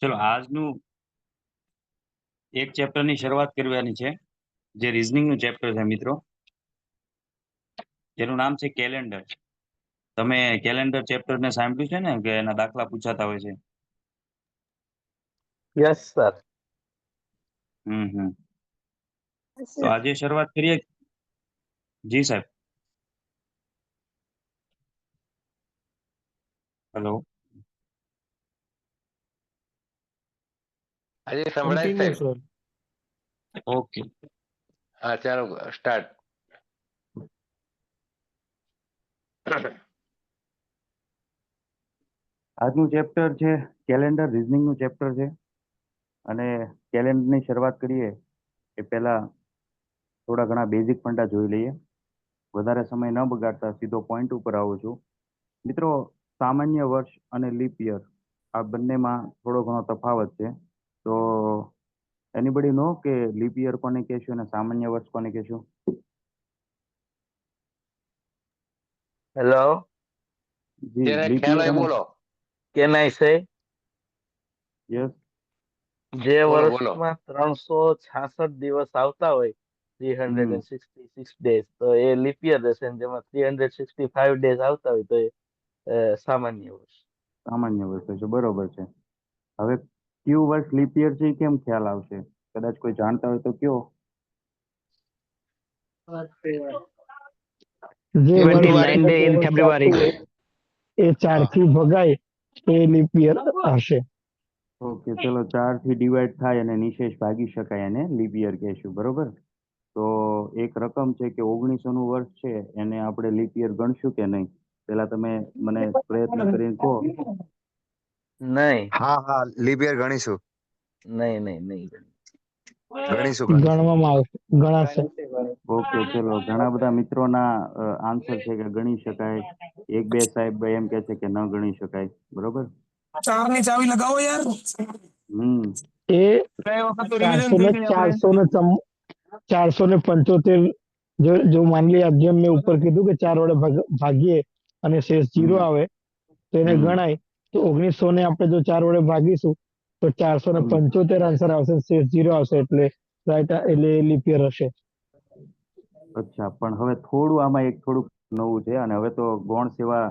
ચલો આજનું એક ચેપ્ટરની શરૂઆત કરવાની છે, જે રીઝનિંગ નું ચેપ્ટર છે મિત્રો, જેનું નામ છે કેલેન્ડર. તમે કેલેન્ડર ચેપ્ટર ને સાંભળ્યું છે ને કે એના દાખલા પૂછાતા હોય છે? Yes sir. તો આજે શરૂઆત કરીએ. જી સાહેબ. હેલો. આજે સંભળાય સાહેબ? ઓકે. હા ચાલો સ્ટાર્ટ. આજનું ચેપ્ટર છે કેલેન્ડર, રીઝનિંગ નું ચેપ્ટર છે. અને કેલેન્ડરની શરૂઆત કરીએ એ પહેલા થોડા ઘણા બેઝિક ફંડા જોઈ લઈએ. વધારે સમય ન બગાડતા સીધો પોઈન્ટ ઉપર આવું છું. મિત્રો, સામાન્ય વર્ષ અને લીપ યર આ બંનેમાં થોડો ઘણો તફાવત છે. તો એનીબડી નો કે લીપ યર કોને કહેશું અને સામાન્ય વર્ષ કોને કહેશું? હેલો. જી, જેને લીપ ખ્યાલ યર હોય અને બોલો. કેન આઈ સે? યસ. જે બોલો બોલો. વર્ષમાં 366 દિવસ આવતા હોય, 366 ડેઝ, તો એ લીપ યર રહેશે. અને જેમાં 365 ડેઝ આવતા હોય તો એ સામાન્ય વર્ષ. સામાન્ય વર્ષ છે, બરોબર છે. હવે કયું વર્ષ લીપ યર છે એ કેમ ખ્યાલ આવશે? કદાચ કોઈ જાણતા હોય તો કયો. જે ફેબ્રુઆરી એ 4 થી ભગાય એ લીપ યર હશે. ઓકે, ચલો 4 થી ડિવાઈડ થાય અને નિશેષ ભાગી શકાય એને લીપ યર કહેશું, બરોબર? તો એક રકમ છે કે 1900 નું વર્ષ છે, એને આપણે લીપ યર ગણશું કે નહીં? પેલા તમે મને પ્રયત્ન કરીને કહો. નહીં. હા લીપ યર ગણીશું. નહીં. ગણીશું. ગણવામાં આવશે, ગણાશે. ઓકે, ચલો ઘણા બધા મિત્રોના આન્સર છે કે ગણી શકાય. એક બે સાહેબ એમ કે છે કે ન ગણી શકાય, બરોબર? 4 ની ચાવી લગાવો યાર. એ ગઈ વખત તો 475 જો માની લઈએ, જેમ મેં ઉપર કીધું કે 4 વડે ભાગીએ અને શેષ 0 આવે તો એને ગણાય. તો 1900 ને આપણે જો 4 વડે ભાગીશું તો 475 આન્સર આવશે, શેષ 0 આવશે, એટલે રાઈટ, એટલે લીપ યર હશે. અચ્છા, પણ હવે થોડું આમાં થોડુંક નવું છે, અને હવે તો ગૌણ સેવા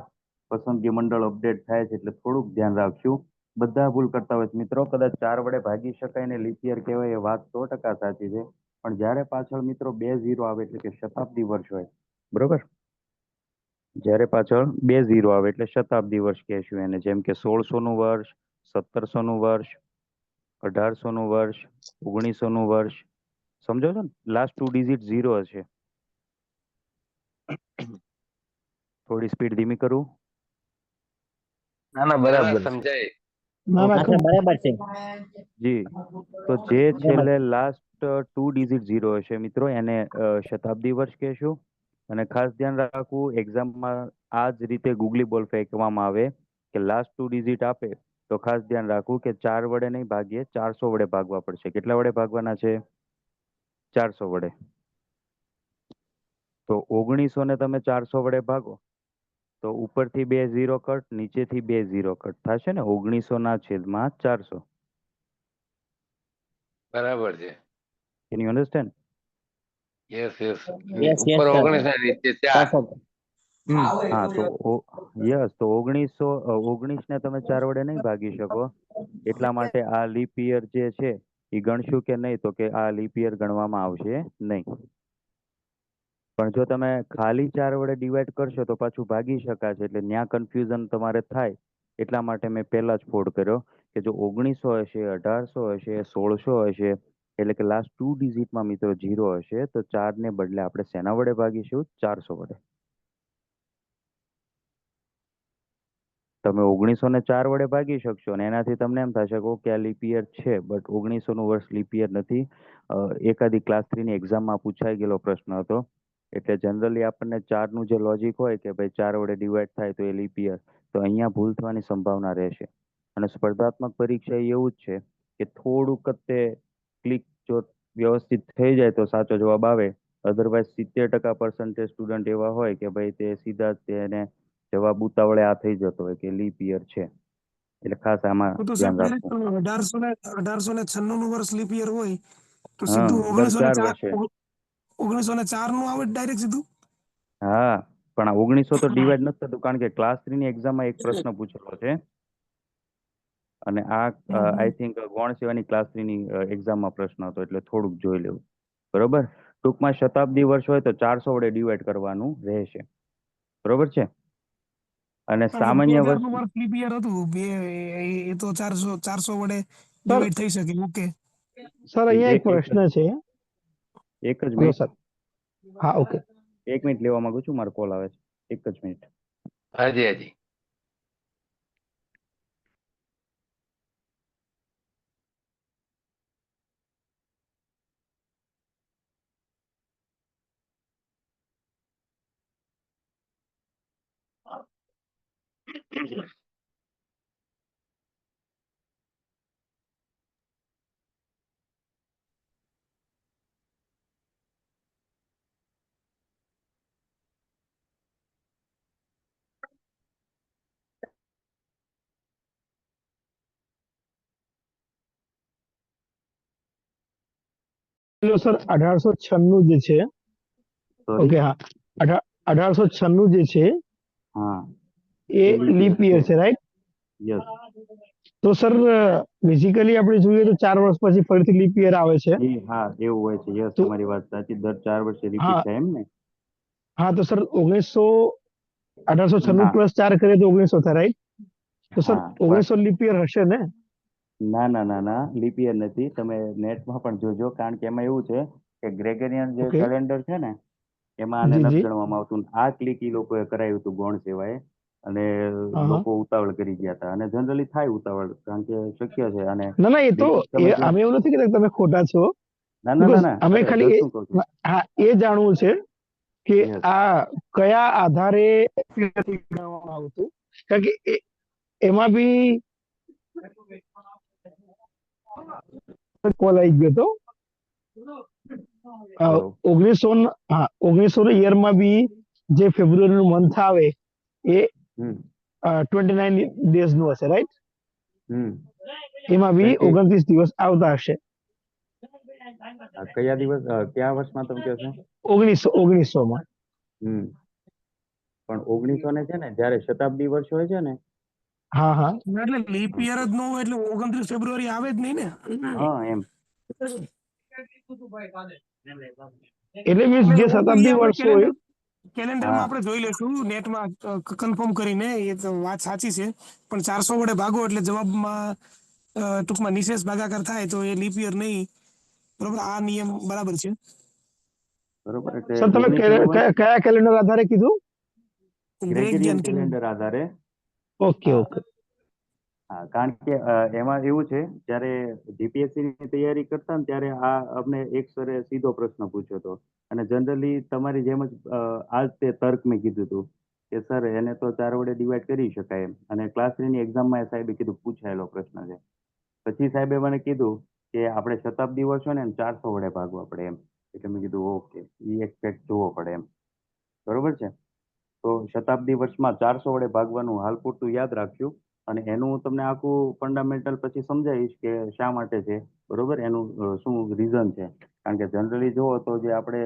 પસંદગી મંડળ અપડેટ થાય છે, એટલે થોડુંક ધ્યાન રાખશું. બધા ભૂલ કરતા હોય છે મિત્રો. કદાચ 4 વડે ભાગી શકાય ને લીપ યર કહેવાય, એ વાત 100% સાચી છે. પણ જ્યારે પાછળ મિત્રો 2 0 આવે એટલે કે શતાબ્દી વર્ષ હોય, બરોબર? જ્યારે પાછળ 2 0 આવે એટલે શતાબ્દી વર્ષ કહેશું એને. જેમ કે 1600 નું વર્ષ, 1700 નું વર્ષ, 1800 નું વર્ષ, 1900 નું વર્ષ. સમજો છો ને? લાસ્ટ 2 ડિજિટ 0 હશે. થોડી સ્પીડ ધીમી કરું? ના બરાબર સમજાય. બરાબર છે. જી. તો જે છેલ્લે લાસ્ટ 2 ડિજિટ 0 હશે મિત્રો, એને શતાબ્દી વર્ષ કહેશું. અને ખાસ ધ્યાન રાખવું, એક્ઝામમાં આ જ રીતે ગુગલી બોલ ફેંકવામાં આવે કે લાસ્ટ 2 ડિજિટ આપે તો ખાસ ધ્યાન રાખવું કે 4 વડે નહીં ભાગીએ, 400 વડે ભાગવા પડશે. કેટલા વડે ભાગવાના છે? 400 વડે. તો 1900 ને તમે 400 વડે ભાગો તો ઉપરથી 2 0 કટ, નીચેથી 2 0 કટ થશે ને, 1900 ના છેદમાં 400. બરાબર છે. Can you understand? યસ. ઉપર 19 ને નીચે 4. હા, તો 19 ને તમે 4 વડે નહીં ભાગી શકો, એટલા માટે આ લીપ યર જે છે એ ગણશું કે નહીં? તો કે આ લીપ યર ગણવામાં આવશે નહીં. પણ જો તમે ખાલી 4 વડે ડિવાઈડ કરશો તો પાછું ભાગી શકાશે, એટલે ત્યાં કન્ફ્યુઝન તમારે થાય. એટલા માટે મેં પહેલા જ ફોડ કર્યો કે જો 1900 હશે, 1800 હશે, 1600 હશે, એટલે કે લાસ્ટ 2 ડિજિટમાં મિત્રો 0 હશે, તો 4 ને બદલે આપણે શેના વડે ભાગીશું? 400 વડે. તમે 1900 ને 4 વડે ભાગી શકશો અને એનાથી તમને એમ થશે કે ઓકે આ લીપ યર છે, બટ 1900 નું વર્ષ લીપ યર નથી. એકાદી ક્લાસ 3 ની એક્ઝામમાં પૂછાઈ ગયેલો પ્રશ્ન હતો. એટલે જનરલી આપણને 4 નું જે લોજિક હોય કે ભાઈ 4 વડે ડિવાઈડ થાય તો એ લીપ યર, તો અહીંયા ભૂલ થવાની સંભાવના રહેશે. અને સ્પર્ધાત્મક પરીક્ષા એવું જ છે કે થોડુંક જ તે ક્લિક જો વ્યવસ્થિત થઈ જાય તો સાચો જવાબ આવે. અધરવાઇઝ 70% સ્ટુડન્ટ એવા હોય કે ભાઈ તે સીધા જ તેને જવાબ ઉતાવળે આ થઈ જતો હોય કે લીપ યર છે. એટલે ખાસ આમાં તો ધ્યાન સાહેબ રાખવું. 1896 નું વર્ષ લીપ યર હોય તો હા, સીધું દર 4 વર્ષે. 1904 નું આવે ડાયરેક્ટ સીધું. હા, પણ આ 1900 તો ડિવાઈડ નથી થતું કારણ કે ક્લાસ 3 ની એક્ઝામમાં એક પ્રશ્ન પૂછેલો છે અને આ આઈ થિંક ગૌણ સેવાની ક્લાસ 3 ની એક્ઝામમાં પ્રશ્ન હતો એટલે થોડુંક જોઈ લેવું. બરોબર. ટૂંકમાં શતાબ્દી વર્ષ હોય તો 400 વડે ડિવાઈડ કરવાનું રહેશે. બરોબર છે. અને સામાન્ય 2000 વર્ષ નું વર્ષ લીપ યર હતું એ તો 400 વડે સર ડિવાઈડ થઈ શકે. ઓકે સર અહીંયા એક એક પ્રશ્ન છે. જ હલો મિનિટ, સર. હા ઓકે. 1 મિનિટ લેવા માંગુ છું, મારો કોલ આવે છે. એક જ મિનિટ. હાજી હાજી. પેલો સર 1896 જે છે, સોરી. ઓકે હા, 1896 જે છે હા, એ એ leap year લીપ યર છે, રાઈટ? યસ. તો સર બેઝિકલી આપણે જોઈએ તો 4 વર્ષ પછી ફરીથી લીપ યર આવે છે. હા, એવું હોય છે. યસ, તો તમારી વાત સાચી. દર 4 વર્ષે રિપીટ હા થાય એમ ને? હા, તો સર 1896 ના. પ્લસ 4 કરીએ તો 1900 થાય, રાઈટ? તો સર હા, 1900 લીપ યર હશે ને? ના ના ના ના, લીપ યર નથી. તમે નેટમાં પણ જોજો કારણ કે એમાં એવું છે કે ગ્રેગરિયન જે ઓકે. કેલેન્ડર છે ને એમાં આને જી નથી જી. ગણવામાં આવતું. આ ક્લિક ઈ લોકોએ કરાવ્યું હતું ગૌણ સેવાએ અને હા હા. લોકો ઉતાવળ કરી ગયા હતા અને જનરલી થાય ઉતાવળ કારણ કે શક્ય છે અને ના ના, એ તો રિપીટ તમે જો. અમે એવું નથી કહેતા કે તમે ખોટા છો. ના ના ના બીકોઝ ના, અમે અરે ખાલી જસ્ટ હું કહું છું. હા એ જાણવું છે કે યસ. આ કયા આધારે નથી ગણવામાં આવતું, કારણ કે એમાં બી કોલ આવી ગયો તો હલો. 1900 યરમાં બી જે ફેબ્રુઆરી નું મંથ આવે એ હમ 29 ડેઝ નું હશે, રાઈટ? હમ એમાં બી 20 29 દિવસ આવતા હશે. કયા દિવસ કયા વર્ષમાં તમે કહો છો? 1900 માં. હમ પણ 1900 ને છે ને જ્યારે શતાબ્દી વર્ષ હોય છે ને. હા હા. એટલે લીપ યર જ ન હોય એટલે 29 ફેબ્રુઆરી આવે જ નહીં ને. હા એમ. એટલે મીન્સ જે એટલે એ શતાબ્દી આપણે વર્ષ હોય. કેલેન્ડરમાં હા, આપણે જોઈ લેશું નેટમાં કન્ફર્મ કરીને. એ તો વાત સાચી છે પણ 400 વડે ભાગો એટલે જવાબમાં ટૂંકમાં નિશેષ ભાગાકાર થાય તો એ લીપ યર નહીં. બરોબર, આ નિયમ બરાબર છે. બરોબર. એટલે સર તમે 1900 નું હોય કયા કેલેન્ડર આધારે કીધું? ગ્રેગરિયન ગ્રેગરિયન કેલેન્ડર. કેલેન્ડર આધારે. ઓકે હા ઓકે. હા, કારણ કે એમાં એવું છે જ્યારે જીપીએસસી ની તૈયારી કરતા ને ત્યારે આ અમને એક સરે સીધો પ્રશ્ન પૂછ્યો હતો અને જનરલી તમારી જેમ જ આ જ તે તર્ક મેં કીધું હતું કે સર એને તો 4 વડે ડિવાઈડ કરી શકાય એમ અને ક્લાસ 3 ની એક્ઝામમાં સાહેબે કીધું પૂછાયેલો પ્રશ્ન છે. પછી સાહેબે મને કીધું કે આપણે શતાબ્દી વર્ષ હોય ને 400 વડે ભાગવા પડે એમ. એટલે મેં કીધું ઓકે, એ એક ફેક્ટ જોવો પડે એમ. બરોબર છે. તો શતાબ્દી વર્ષમાં 400 વડે ભાગવાનું હાલ પૂરતું યાદ રાખ્યું અને એનું હું તમને આખું ફંડામેન્ટલ પછી સમજાવીશ કે શા માટે છે. બરોબર, એનું શું રીઝન છે. કારણ કે જનરલી જુઓ તો જે આપણે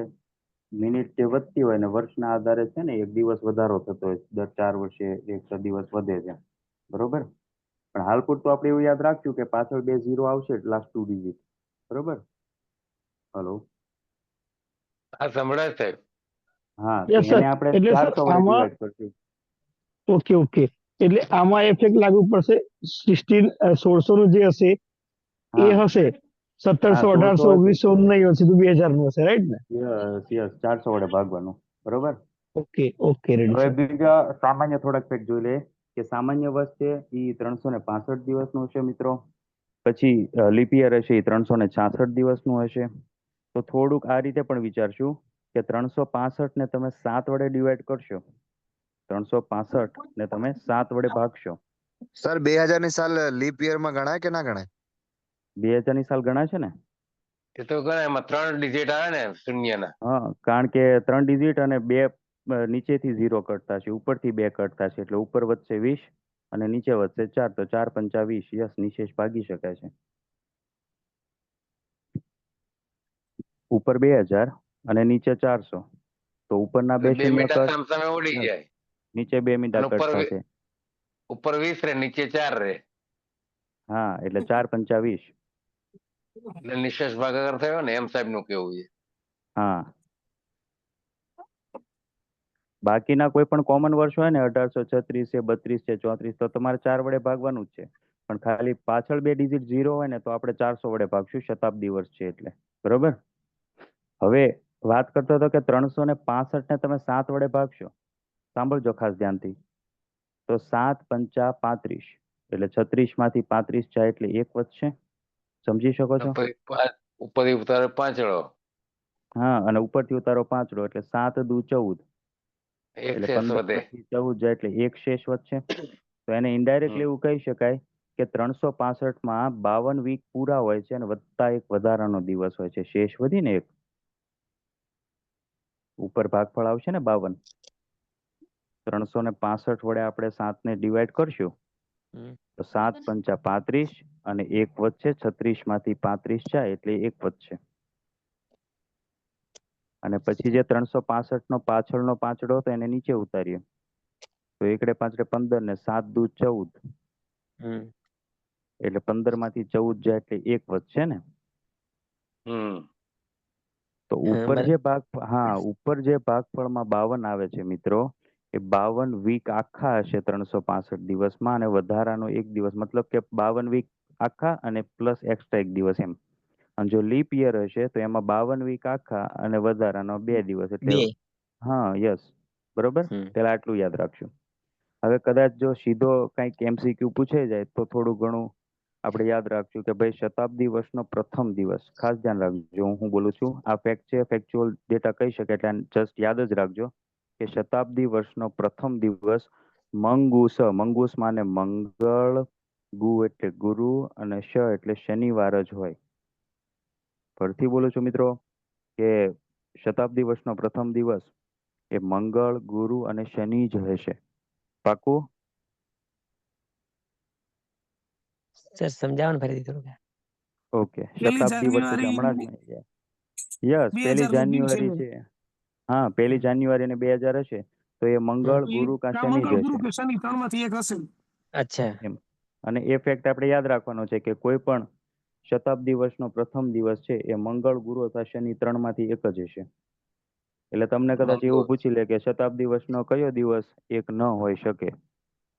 મિનિટ જે વધતી હોય ને વર્ષના આધારે છે ને એક દિવસ વધારો થતો હોય દર 4 વર્ષે એક દિવસ વધે છે. બરોબર. પણ હાલ પૂરતું આપણે એવું યાદ રાખ્યું કે પાછળ 2 ઝીરો આવશે લાસ્ટ 2 ડિજિટ. બરોબર. હલો. હા, સંભળાય સાહેબ. હા, તો યસ સર. એને આપણે એટલે સર 400 વડે આમાં ડિવાઈડ કરશું. Okay okay. એટલે આમાં ઇફેક્ટ લાગુ પડશે 1600 નું જે હશે એ હા હશે. હા, 1700, 1600 1800, હશે. 1900 નું નહીં હશે તો 2000 નું હશે, રાઈટ ને? યસ યસ, 400 વડે ભાગવાનું. બરોબર. ઓકે ઓકે, રેડી હવે સર. બીજા સામાન્ય થોડાક ફેક્ટ જોઈ લે કે સામાન્ય વર્ષ છે એ 365 દિવસનું હશે મિત્રો. પછી લીપ યર હશે એ 366 દિવસનું હશે. તો થોડુંક આ રીતે પણ વિચારશું કે 365 ને તમે 7 વડે ડિવાઈડ કરશો. 365 ને તમે 7 વડે ભાગશો. સર 2000 ની સાલ લીપ યર માં ગણાય કે ના ગણાય? 2000 ની સાલ ગણાય છે ને? એ તો ગણાય, એમાં 3 ડિજિટ આવે ને શૂન્યના. હા, કારણ કે 3 ડિજિટ અને 2 નીચેથી 0 કટતા છે, ઉપરથી 2 કટતા છે એટલે ઉપર વધશે 20 અને નીચે વધશે 4 તો 4 પંચા 20. યસ, નિશેષ ભાગી શકાય છે. ઉપર 2000 અને નીચે 400, તો ઉપરના બે એટલે 2 શૂન્ય મીંડા કટ, સામસામે ઉડી yes, જાય નીચે 2 મીંડા અને કટ થશે. ઉપર 20 રે, નીચે 4 રે, હા, એટલે 4 પંચા 20. એટલે નિશેષ ભાગાકાર થયો ને, એમ સાહેબ નું કેવું છે. હા, બાકીના કોઈ પણ કોમન વર્ષ હોય ને 1836 છે, 32 છે, 34, તો તમારે 4 વડે ભાગવાનું જ છે. પણ ખાલી પાછળ 2 ડિજિટ 0 હોય ને તો આપણે 400 વડે ભાગશું, શતાબ્દી વર્ષ છે એટલે. બરોબર. હવે વાત કરતો હતો કે 365 ને તમે 7 વડે ભાગશો. સાંભળજો ખાસ ધ્યાનથી. તો 7 પંચા 35, એટલે 36 માંથી 35 જાય એટલે 1 વધશે. સમજી શકો છો? ઉપરથી ઉતારે પાંચડો, હા, અને ઉપરથી ઉતારો પાંચડો એટલે 7 દુ 14, એક એટલે શેષ 15 વધે. માંથી 14 જાય એટલે 1 શેષ વધશે. તો એને ઇનડાયરેક્ટલી એવું કહી શકાય કે 365 માં 52 વીક પૂરા હોય છે અને વત્તા એક વધારાનો દિવસ હોય છે. શેષ વધીને 1 ઉપર ભાગફળ આવશે ને 52. 365 વડે આપણે 7 ને ડિવાઈડ કરશું તો 7 પંચા 35 અને 1 વધશે. 36 માંથી 35 જાય એટલે 1 વધશે. અને પછી જે 365 નો પાછળનો પાંચડો હતો એને નીચે ઉતારીએ તો એકડે પાંચડે 15 ને 7 દુ 14, એટલે 15 માંથી 14 જાય એટલે 1 વધશે ને. તો ઉપર જે ઉપર જે ભાગફળમાં 52 આવે છે મિત્રો, એ 52 વીક આખા હશે 365 દિવસમાં, અને વધારાનો એક દિવસ, મતલબ કે 52 વીક આખા અને પ્લસ એક્સ્ટ્રા એક દિવસ એમ. અને જો લીપ યર હશે તો એમાં 52 વીક આખા અને વધારાનો 2 દિવસ, એટલે હા, યસ, બરોબર. પેલા આટલું યાદ રાખશું. હવે કદાચ જો સીધો કંઈક MCQ પૂછાઈ જાય તો થોડું ઘણું આપણે યાદ રાખશું કે ભાઈ શતાબ્દી વર્ષનો પ્રથમ દિવસ. ખાસ ધ્યાન રાખજો, હું બોલું છું આ ફેક્ટ છે, ફેક્ચ્યુઅલ ડેટા કહી શકે, એટલે જસ્ટ યાદ જ રાખજો કે શતાબ્દી વર્ષનો પ્રથમ દિવસ મંગુસ, મંગુસ માને મંગળ, ગુ એટલે ગુરુ અને શ એટલે શનિવાર જ હોય. ફરીથી બોલું છું મિત્રો કે શતાબ્દી વર્ષનો પ્રથમ દિવસ એ મંગળ, ગુરુ અને શનિ જ હશે. પાકું? સર સમજાવો ને ફરીથી થોડું. ઓકે, પહેલી શતાબ્દી વર્ષ એટલે જાન્યુઆરી હમણાં જ મેં, યસ, 2000 નો દિન છે જાન્યુઆરી છે. હા, 1 જાન્યુઆરી ને 2000 હશે તો એ મંગળ, તો ગુરુ કા કાં શનિ મંગળ જ ગુરુ હશે કે શનિ ત્રણમાંથી એક હશે. અચ્છા. એમ. અને એ ફેક્ટ આપણે યાદ રાખવાનો છે કે કોઈ પણ શતાબ્દી વર્ષનો પ્રથમ દિવસ છે એ મંગળ, ગુરુ અથવા શનિ 3માંથી એક જ હશે. એટલે તમને કદાચ એવું મંગળ, પૂછી લે કે શતાબ્દી વર્ષનો કયો દિવસ એક ન હોઈ શકે,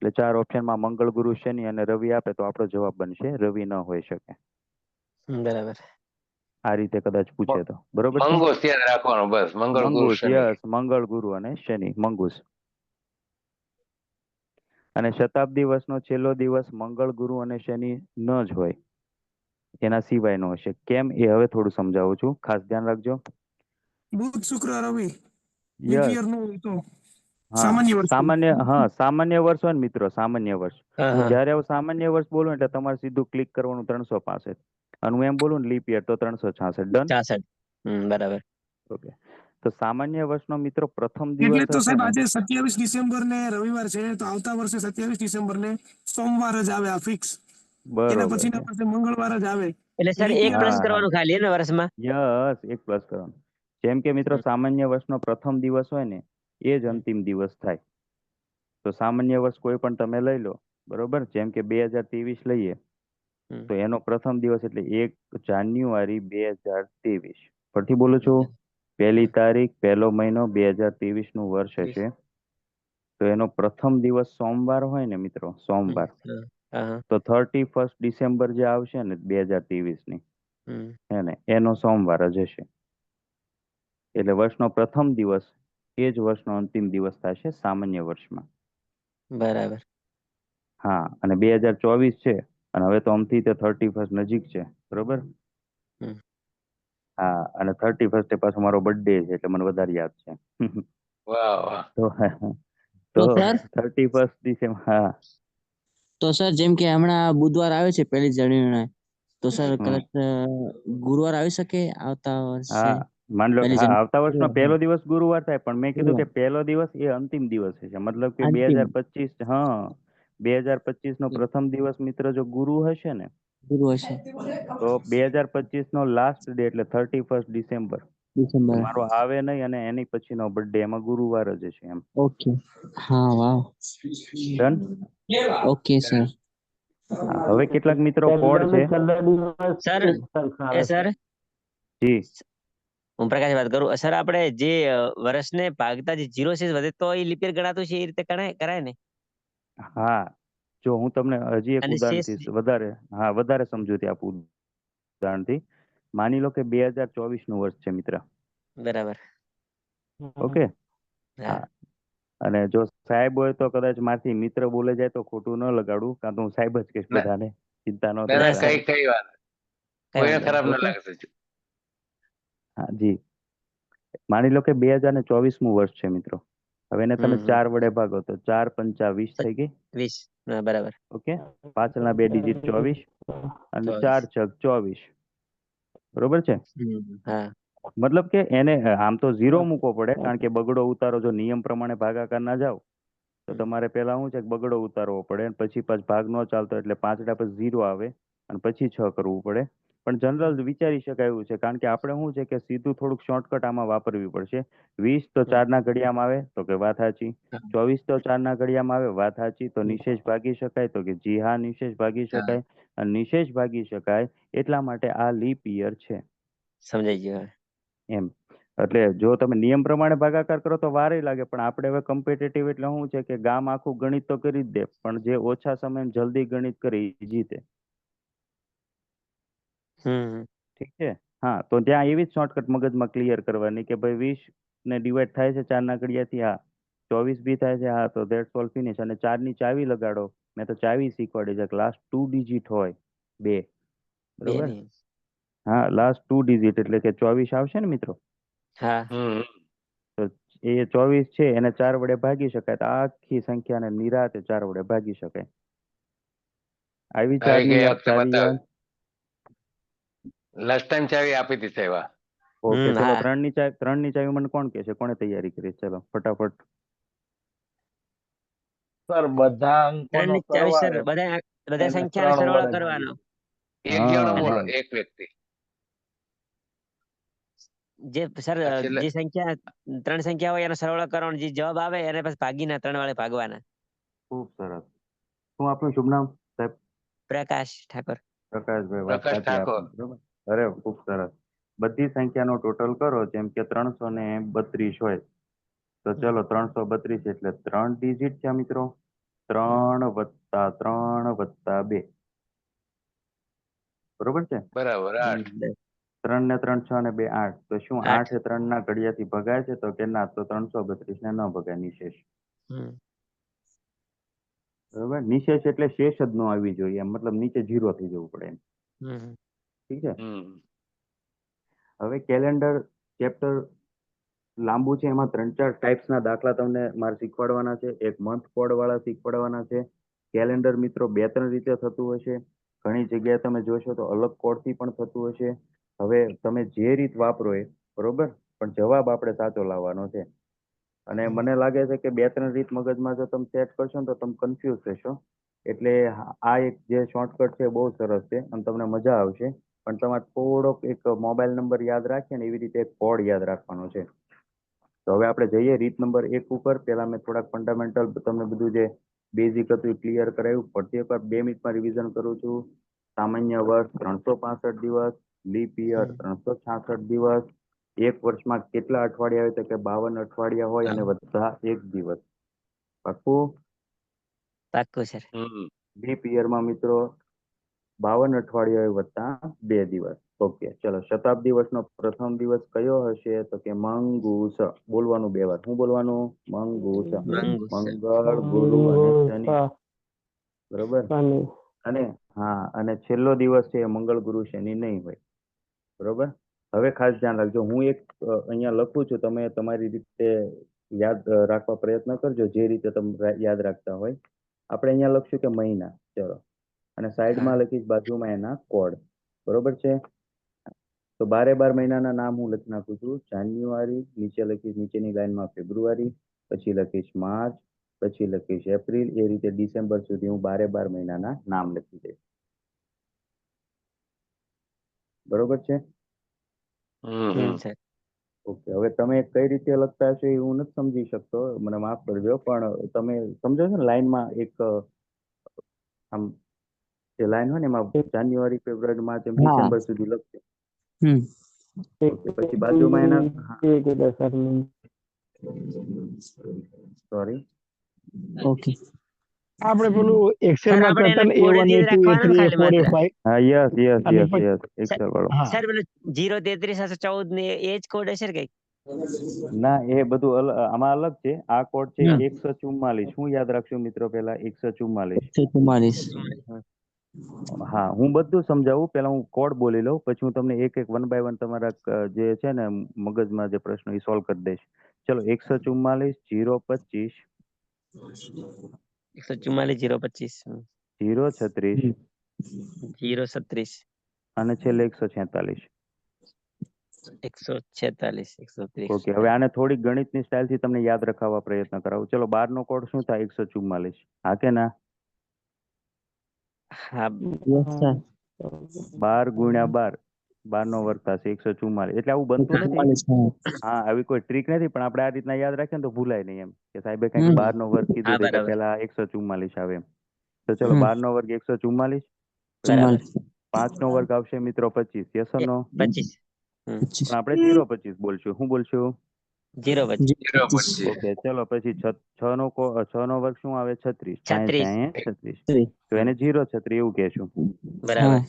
એટલે 4 ઓપ્શનમાં મંગળ, ગુરુ, શનિ અને રવિ આપે તો આપણો જવાબ બનશે રવિ ન હોઈ શકે. બરાબર. આ રીતે કદાચ પૂછે તો. બરોબર છે? મંગોસ યાદ રાખવાનું બસ, મંગળ ગુરુ મંગુસ, શનિ. યસ, મંગળ, ગુરુ અને શનિ, મંગુસ. અને શતાબ્દી વર્ષનો છેલ્લો દિવસ મંગળ, ગુરુ અને શનિ ન જ હોય, એના સિવાયનો હશે. કેમ એ હવે થોડું સમજાવું છું, ખાસ ધ્યાન રાખજો. બુધ, શુક્ર, રવિ લીપ યસ, યર નું હોય તો હા, સામાન્ય વર્ષ હોય. સામાન્ય, હા, સામાન્ય વર્ષ હોય ને મિત્રો, સામાન્ય વર્ષ. હા હું હા. જ્યારે હું સામાન્ય વર્ષ બોલું એટલે તમારે સીધું ક્લિક કરવાનું 365, અને હું એમ બોલું ને લીપ યર તો 366. ડન? 66. બરાબર. ઓકે. તો સામાન્ય વર્ષનો મિત્રો પ્રથમ એટલે દિવસ તો હશે સાહેબ ને, આજે 27 ડિસેમ્બર ને રવિવાર છે, તો આવતા વર્ષે 27 ડિસેમ્બર ને સોમવાર જ આવે આ ફિક્સ. એના બરોબર પછીના છે. વર્ષે મંગળવાર જ આવે. એટલે સર લીપ એક યર પ્લસ હા, હા, કરવાનું ખાલી ને વર્ષમાં. યસ, 1 પ્લસ કરવાનું. જેમ કે મિત્રો સામાન્ય વર્ષનો પ્રથમ દિવસ હોય ને એ જ અંતિમ દિવસ થાય. તો સામાન્ય વર્ષ કોઈ પણ તમે લઈ લો, બરોબર, જેમ કે 2023 લઈએ તો એનો પ્રથમ દિવસ એટલે 1 જાન્યુઆરી 2023. ફરીથી બોલું છું, પહેલી તારીખ, પહેલો મહિનો 2023 નું વર્ષ હશે. તો એનો પ્રથમ દિવસ સોમવાર હોય ને મિત્રો, સોમવાર, તો 31 ડિસેમ્બર જે આવશે ને 2023 ની, એને એનો સોમવાર જ હશે. એટલે વર્ષનો પ્રથમ દિવસ એ જ વર્ષનો અંતિમ દિવસ થશે સામાન્ય વર્ષમાં. બરાબર. હા, અને 2024 છે અને હવે તો આમથી તે 31 નજીક છે, બરોબર. હા, અને 31 એ પાછો મારો બર્થડે છે એટલે મને વધારે યાદ છે. વાહ વાહ. તો તો તો સર 31 ડિસેમ્બર, હા. તો સર જેમ કે હમણાં બુધવાર આવે છે 1 જાન્યુઆરી, તો સર હમ. કદાચ ગુરુવાર આવી શકે આવતા વર્ષે હા, માની લો કે પહેલી હા, આવતા વર્ષનો જાન્યુઆરી? પહેલો દિવસ ગુરુવાર થાય, પણ મેં કીધું ગુરુવાર કે પહેલો દિવસ એ અંતિમ દિવસ છે, મતલબ કે અંતિમ. 2025, હા, 2025 નો પ્રથમ દિવસ મિત્ર જો ગુરુ હશે ને ગુરુ હશે તો 2025 નો લાસ્ટ ડે એટલે 31 ડિસેમ્બર ડિસેમ્બર. મારો આવે નહીં અને એની પછીનો બર્થડે એમાં ગુરુવાર જ હશે એમ. ઓકે. હા, વાવ. ડન. Okay sir. હવે કેટલાક મિત્રો કોડ છે. સર સર જી હું પ્રકાશ વાત કરું. સર આપણે જે વર્ષને ભાગતા જે 0 શેષ વધે તો એ લીપ યર ગણાતું છે, એ રીતે કરાય ને? હા, જો હું તમને હજી એક અને શેષ ઉદાહરણથી વધારે સમજૂતી આપું ઉદાહરણથી. માની લો કે 2024 નું વર્ષ છે મિત્ર. બરાબર. ઓકે. હા. હા, અને જો સાહેબ હોય તો કદાચ મારથી મિત્ર બોલે જાય તો ખોટું ન લગાડું, કાં તો હું સાહેબ જ કહીશ ના બધાને. ચિંતા ન ના કરતા. ના, કઈ વાત કઈ કોઈને વાંધો ખરાબ નહીં. ના ઓકે. લાગે છે. હા જી. માની લો કે 2024મું વર્ષ છે મિત્રો. હવે એને તમે 4 વડે ભાગો તો 4 પંચા 20 થઈ ગઈ. 20. હા, બરાબર. ઓકે. પાછળના 2 ડિજિટ 24 અને 24. 4 છગ 24. બરોબર છે. હા. મતલબ કે એને આમ તો 0 મૂકવો પડે, કારણ કે બગડો ઉતારો જો નિયમ પ્રમાણે ભાગાકાર ના જાવ તો તમારે પેલા શું છે કે બગડો ઉતારવો પડે અને પછી ભાગ ન ચાલતો એટલે 5 પછી 0 આવે અને પછી 6 કરવું પડે. પણ જનરલ વિચારી શકાય એવું છે, કારણ કે આપણે શું છે કે સીધું થોડુંક શોર્ટકટ આમાં વાપરવી પડશે. 20 તો 4 ના ઘડિયામાં આવે તો કે વાત સાચી. 24 તો 4 ના ઘડિયામાં આવે, વાત સાચી. તો નિશેષ ભાગી શકાય તો કે જી હા, નિશેષ ભાગી શકાય. અને નિશેષ ભાગી શકાય એટલા માટે આ લીપ યર છે સમજાઈ ગયું હવે. એમ. એટલે જો તમે નિયમ પ્રમાણે ભાગાકાર કરો તો વારે લાગે, પણ આપણે હવે કમ્પિટેટિવ એટલે શું છે કે ગામ આખું ગણિત તો કરી જ દે, પણ જે ઓછા સમયમાં જલ્દી ગણિત કરી ઈ જીતે. ઠીક છે. હા, તો ત્યાં એવી જ શોર્ટકટ મગજમાં ક્લિયર કરવાની કે ભાઈ 20 ને ડિવાઈડ થાય છે 4 ના ઘડિયાથી, હા. 24 બી થાય છે, હા. તો ધેટ્સ ઓલ ફિનિશ. અને 4 ની ચાવી લગાડો. મેં તો ચાવી શીખવાડી છે કે લાસ્ટ 2 ડિજિટ હોય 2. બે બરોબર. નહીં. હા, લાસ્ટ 2 ડિજિટ એટલે કે 24 આવશે ને મિત્રો. હા. હમ તો એ 24 છે એને 4 વડે ભાગી શકાય, તો આખી સંખ્યાને નિરાતે 4 વડે ભાગી શકાય. આવી આવી ચારની ગઈ યાદ, વખતે ચાવી બતાવે. યાદ. લાસ્ટ ટાઈમ ચાવી આપી હતી સાહેબ. ઓકે, ચલો. હા. 3 ની ચાવી મને કોણ કહે છે? કોણે તૈયારી કરી? ચલો ફટાફટ. સર બધા 3 અંકોનો ની 24 સર સરવાળો બધા એને સંખ્યાનો 3 સરવાળો વડે કરવાનો. ભાગીએ. એક જણો હા બોલો, એમ. એક વ્યક્તિ. જે સર છેલ્લે જે સંખ્યા 3 સંખ્યા હોય એનો સરવાળો કરવાનો, જે જવાબ આવે એને પછી ભાગીને 3 વડે ભાગવાના. ખૂબ સરસ. શું આપનું શુભ નામ સાહેબ? પ્રકાશ ઠાકોર. પ્રકાશભાઈ. વાત પ્રકાશ સાચી ઠાકોર. આપની. બરોબર. અરે ખૂબ સરસ. બધી સંખ્યાનો ટોટલ કરો, જેમ કે 332 હોય તો ચલો 332 એટલે 3 ડિજિટ છે મિત્રો. 3 વત્તા 3 વત્તા 2. બરોબર છે. બરાબર 8. 3 ને 3 6 ને 2 8. તો શું 8. 8 એ 3 ના ઘડિયાથી ભગાય છે? તો કે ના. તો 332 ને ન ભગાય નિશેષ. બરોબર. નિશેષ એટલે શેષ જ ન આવી જોઈએ એમ, મતલબ નીચે 0 થઈ જવું પડે એમ. ઠીક છે. હમ હવે કેલેન્ડર ચેપ્ટર લાંબુ છે, એમાં 3-4 ટાઈપ્સના દાખલા તમને મારે શીખવાડવાના છે. એક મંથ કોડ વાળા શીખવાડવાના છે. કેલેન્ડર મિત્રો 2-3 રીતે થતું હશે. ઘણી જગ્યાએ તમે જોશો તો અલગ કોડથી પણ થતું હશે. હવે તમે જે રીત વાપરો એ બરોબર, પણ જવાબ આપણે સાચો લાવવાનો છે. અને મને લાગે છે કે 2-3 રીત મગજમાં જો તમે સેટ કરશો ને તો તમે કન્ફ્યુઝ થશો. એટલે આ એક જે શોર્ટકટ છે બહુ સરસ છે અને તમને મજા આવશે. પણ તમારે થોડોક એક મોબાઈલ નંબર યાદ રાખીએ ને એવી રીતે એક કોડ યાદ રાખવાનો છે. તો હવે આપણે જઈએ રીત નંબર 1 ઉપર. પહેલા મેં થોડાક ફંડામેન્ટલ તમને બધું જે બેઝિક હતું એ ક્લિયર કરાવ્યું. ફરી એકવાર 2 મિનિટમાં રિવિઝન કરું છું. સામાન્ય વર્ષ 365 દિવસ, લીપ યર 366 દિવસ. એક વર્ષમાં કેટલા અઠવાડિયા હોય? તો કે 52 અઠવાડિયા હોય અને વત્તા 1 દિવસ. પાક્કું? પાક્કું સર. લીપ યરમાં મિત્રો 52 અઠવાડિયા હોય વત્તા 2 દિવસ. ઓકે, ચલો. શતાબ્દી વર્ષનો પ્રથમ દિવસ કયો હશે? તો કે મંગુસ. બોલવાનું 2 વાર. શું બોલવાનું? મંગુસ. મંગળ, ગુરુ અને શનિ. બરોબર. અને હા, અને છેલ્લો દિવસ છે એ મંગળ, ગુરુ, શનિ નહીં હોય. બરોબર. હવે ખાસ ધ્યાન રાખજો. હું એક અહીંયા લખું છું, તમે તમારી રીતે યાદ રાખવા પ્રયત્ન કરજો, જે રીતે તમે યાદ રાખતા હોય. આપણે અહીંયા લખશું કે મહિના. ચલો. અને સાઈડમાં લખીશ બાજુમાં એના કોડ. બરોબર છે. તો 12 મહિનાના નામ હું લખી નાખું છું. જાન્યુઆરી, નીચે લખીશ નીચેની લાઈનમાં ફેબ્રુઆરી, પછી લખીશ માર્ચ, પછી લખીશ એપ્રિલ, એ રીતે ડિસેમ્બર સુધી હું 12 મહિનાના નામ લખી દઈશ. બરોબર છે? સર ઓકે, હવે તમે કઈ રીતે લખતા હશો એ હું નથી સમજી શકતો, મને માફ કરજો, પણ તમે સમજો છો ને લાઈનમાં એક આમ જે લાઈન હોય ને એમાં જાન્યુઆરી, ફેબ્રુઆરી, માર્ચ એમ હા. ડિસેમ્બર સુધી લખજો. હમ ઓકે, પછી બાજુમાં એના સોરી ઓકે આપણે પેલું એક્સેલ સર માં આપણે કરતા એને ને કોડે A1 દીધ A2 રાખવાના ને A3 ખાલી A4 માત્ર. A5 હા, યસ યસ અને યસ પછી યસ એક્સેલ વાળો. હા સર પેલું 03314 ને એ જ કોડ હશે કઈક? ના, એ બધું આમાં અલગ છે. આ કોડ છે હમ. 144. શું યાદ રાખશું મિત્રો? પેલા 144. 144 હા, હું બધું સમજાવું, પેલા હું કોડ બોલી લઉં, પછી હું તમને એક એક 1 બાય 1 તમારા જે છે ને મગજમાં જે પ્રશ્ન એ સોલ્વ કરી દઈશ. ચલો, 144 025 144 025 036 036 અને છેલ્લે 146. 146 130. ઓકે, હવે આને થોડીક ગણિતની સ્ટાઇલથી તમને યાદ રખાવવા પ્રયત્ન કરાવું. ચલો, 12 નો કોડ શું થાય? 144. હા કે ના? હા યસ સર 12 ગુણ્યા 12, 12 નો વર્ગ થશે 144. એટલે આવું બનતું નથી. 144 હા, આવી કોઈ ટ્રીક નથી, પણ આપણે આ રીતના યાદ રાખીએ ને તો ભૂલાય નહીં એમ કે સાહેબે કંઈક હમ 12 નો વર્ગ કીધો હા હતો એટલે બરાબર પેલા 144 આવે એમ. તો ચલો, હમ 12 નો વર્ગ 144, બરાબર. 5 નો વર્ગ આવશે મિત્રો 25. યસ ઓર નો? 25 પણ આપણે 025 બોલશું. શું બોલશું? 025 25. ઓકે, ચલો, પછી 6 નો વર્ગ શું આવે? 36. 36 36. તો એને 036 એવું કહેશું. બરાબર.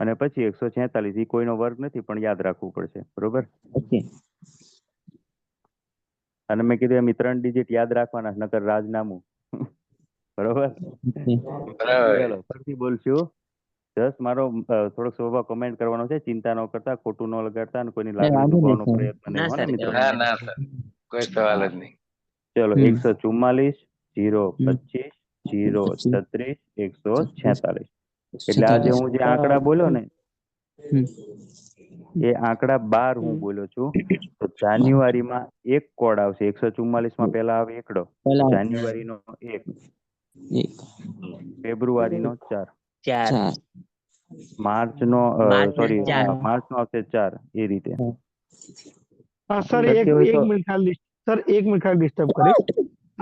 અને પછી 146, એ કોઈનો વર્ગ નથી, પણ યાદ રાખવું પડશે. બરોબર? ઓકે અને મેં કીધું એમ 3 ડિજિટ યાદ રાખવાના, નકર રાજનામું. બરોબર? બરાબર. ચલો, ફરીથી બોલશું. જસ્ટ મારો થોડોક સ્વભાવ કમેન્ટ કરવાનો છે. ચિંતા ન કરતા, ખોટું ન લગાડતા, અને કોઈની લાગણી વાંધો નહીં દુભાવવાનો સર પ્રયત્ન નહીં ના હો ને સર મિત્રો. ના ના સર, કોઈ સવાલ જ નહીં. ચલો, હમ 144 હમ 025 036 146. એટલે આજે 46 હું જે આંકડા બોલ્યો ને હમ એ આંકડા 12 હું બોલ્યો છું. તો જાન્યુઆરીમાં એક કોડ આવશે. 144 માં પહેલા આવે એકડો, પહેલા જાન્યુઆરીનો 1, 1 ફેબ્રુઆરીનો 4, 4 4 માર્ચનો માર્ચ સોરી 4 માર્ચનો આવશે 4. એ રીતે હા સર એક શક્ય હોય એક તો મિનિટ ખાલી સર એક મિનિટ ખાલી ડિસ્ટર્બ કરીશ.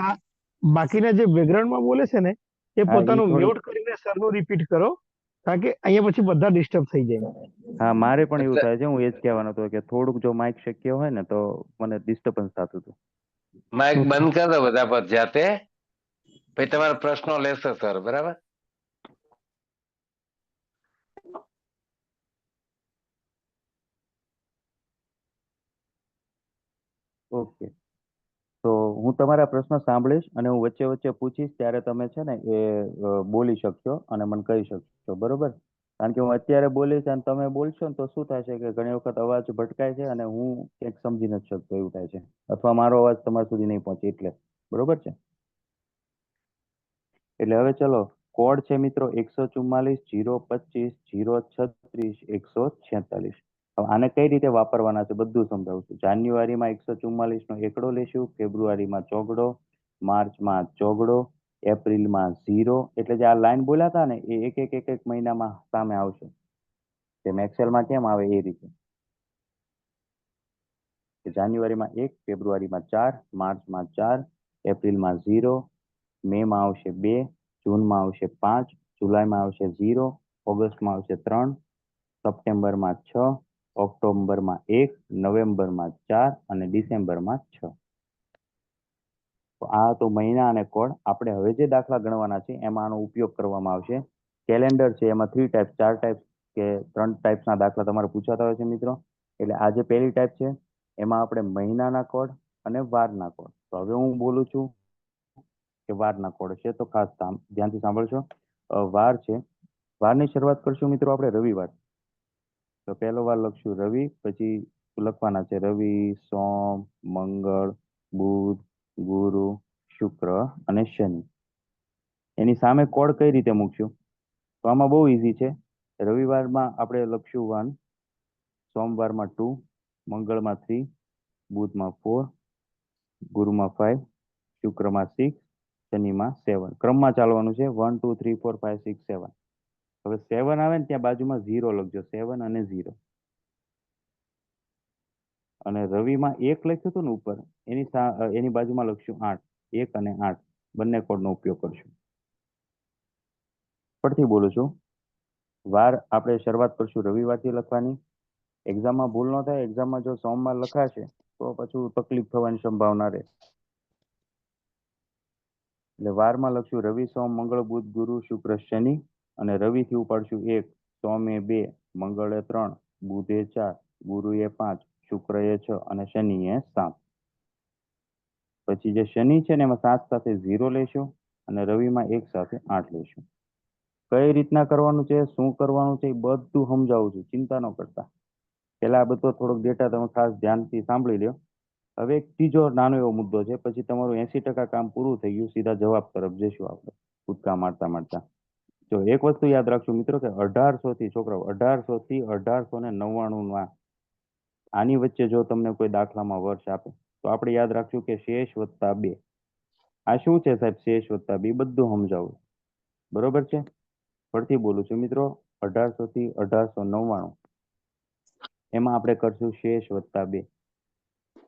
આ બાકીના જે બેકગ્રાઉન્ડમાં બોલે છે ને એ હા, એ પોતાનું થોડુંક મ્યુટ કરીને સરનું રિપીટ કરો, કારણ કે અહીંયા પછી બધા ડિસ્ટર્બ થઈ જાય. હા, મારે પણ એવું એટલે થાય છે. હું એ જ કહેવાનો હતો કે થોડુંક જો માઇક શક્ય હોય ને તો મને ડિસ્ટર્બન્સ થતું હતું. માઇક ઓકે બંધ કરી દો બધા પર જાતે, પછી તમારા પ્રશ્નો લેશે સર. બરાબર? ઓકે, તો હું તમારા પ્રશ્નો સાંભળીશ અને હું વચ્ચે વચ્ચે પૂછીશ, ત્યારે તમે છે ને એ બોલી શકશો અને મને કહી શકશો. બરોબર? કારણ કે હું અત્યારે બોલીશ અને તમે બોલશો ને તો શું થાય છે કે ઘણી વખત અવાજ ભટકાય છે અને હું કંઈક સમજી નથી શકતો એવું થાય છે, અથવા મારો અવાજ તમારા સુધી નહીં પહોંચે એટલે. બરોબર છે? એટલે હવે ચલો, કોડ છે મિત્રો 144 025 036 146. હવે આને કઈ રીતે વાપરવાના છે બધું સમજાવું છું. જાન્યુઆરીમાં 144 નો એકડો લેશું, ફેબ્રુઆરીમાં ચોગડો, માર્ચમાં ચોગડો, એપ્રિલમાં 0. એટલે જે આ લાઈન બોલ્યા હતા ને એ એક મહિનામાં સામે આવશે. જેમ એક્સેલમાં કેમ આવે એ રીતે. કે જાન્યુઆરીમાં 1, ફેબ્રુઆરીમાં 4, માર્ચમાં 4, એપ્રિલમાં 0, મેમાં આવશે 2, જૂનમાં આવશે 5, જુલાઈમાં આવશે 0, ઓગસ્ટમાં આવશે 3, સપ્ટેમ્બરમાં 6, ઓક્ટોબરમાં 1, નવેમ્બરમાં 4 અને ડિસેમ્બરમાં 6. તો આ તો મહિના અને કોડ. આપણે હવે જે દાખલા ગણવાના છે એમાં આનો ઉપયોગ કરવામાં આવશે. કેલેન્ડર છે એમાં 3 ટાઈપ 4 ટાઈપ કે 3 ટાઈપ્સના દાખલા તમારે પૂછાતા હોય છે મિત્રો. એટલે આ જે પહેલી ટાઈપ છે એમાં આપણે મહિનાના કોડ અને વારના કોડ. તો હવે હું બોલું છું કે વારના કોડ છે, તો ખાસ ધ્યાનથી સાંભળશો. વાર છે, વારની શરૂઆત કરશું મિત્રો આપણે રવિવાર. તો પહેલો વાર લખશું રવિ, પછી લખવાના છે રવિ, સોમ, મંગળ, બુધ, ગુરુ, શુક્ર અને શનિ. એની સામે કોડ કઈ રીતે મૂકશું? તો આમાં બહુ ઈઝી છે. રવિવારમાં આપણે લખશું 1, સોમવારમાં 2, મંગળમાં 3, બુધમાં 4, ગુરુમાં 5, શુક્રમાં 6, શનિમાં 7. ક્રમમાં ચાલવાનું છે 1 2 3 4 5 6 7. હવે 7 આવે ને ત્યાં બાજુમાં 0 લખજો, 7 અને 0. અને રવિમાં 1 લખ્યું હતું ને ઉપર, એની બાજુમાં લખશું 8. 1 અને 8 બંને કોડનો ઉપયોગ કરશું. ફરીથી બોલું છું, વાર આપણે શરૂઆત કરશું રવિવારથી લખવાની. એક્ઝામમાં ભૂલ ન થાય. એક્ઝામમાં જો સોમવાર લખાશે તો પછી તકલીફ થવાની સંભાવના રહે. એટલે વારમાં લખશું રવિ, સોમ, મંગળ, બુધ, ગુરુ, શુક્ર, શનિ. અને રવિથી ઉપાડશું 1, સોમે 2, મંગળે 3, બુધે 4, ગુરુએ 5, શુક્રએ 6 અને શનિએ 7. પછી જે શનિ છે ને એમાં 7 સાથે 0 લેશું અને રવિમાં 1 સાથે 8 લેશું. કઈ રીતના કરવાનું છે, શું કરવાનું છે, એ બધું સમજાવું છું, ચિંતા ન કરતા. પહેલા આ બધો થોડોક ડેટા તમે ખાસ ધ્યાનથી સાંભળી લો. હવે એક ત્રીજો નાનો એવો મુદ્દો છે, પછી તમારું 80% કામ પૂરું થઈ ગયું, સીધા જવાબ તરફ જઈશું આપણે કૂદકા મારતા મારતા. જો એક વસ્તુ યાદ રાખશું મિત્રો કે 1800 થી છોકરાઓ 1800 થી 1899 આની વચ્ચે જો તમને કોઈ દાખલામાં વર્ષ આપે તો આપણે યાદ રાખશું કે શેષ વત્તા 2. આ શું છે સાહેબ? શેષ વત્તા 2. બધું સમજાવું, બરોબર છે? ફરીથી બોલું છું મિત્રો, 1800 થી 1899 એમાં આપણે કરશું શેષ વત્તા 2.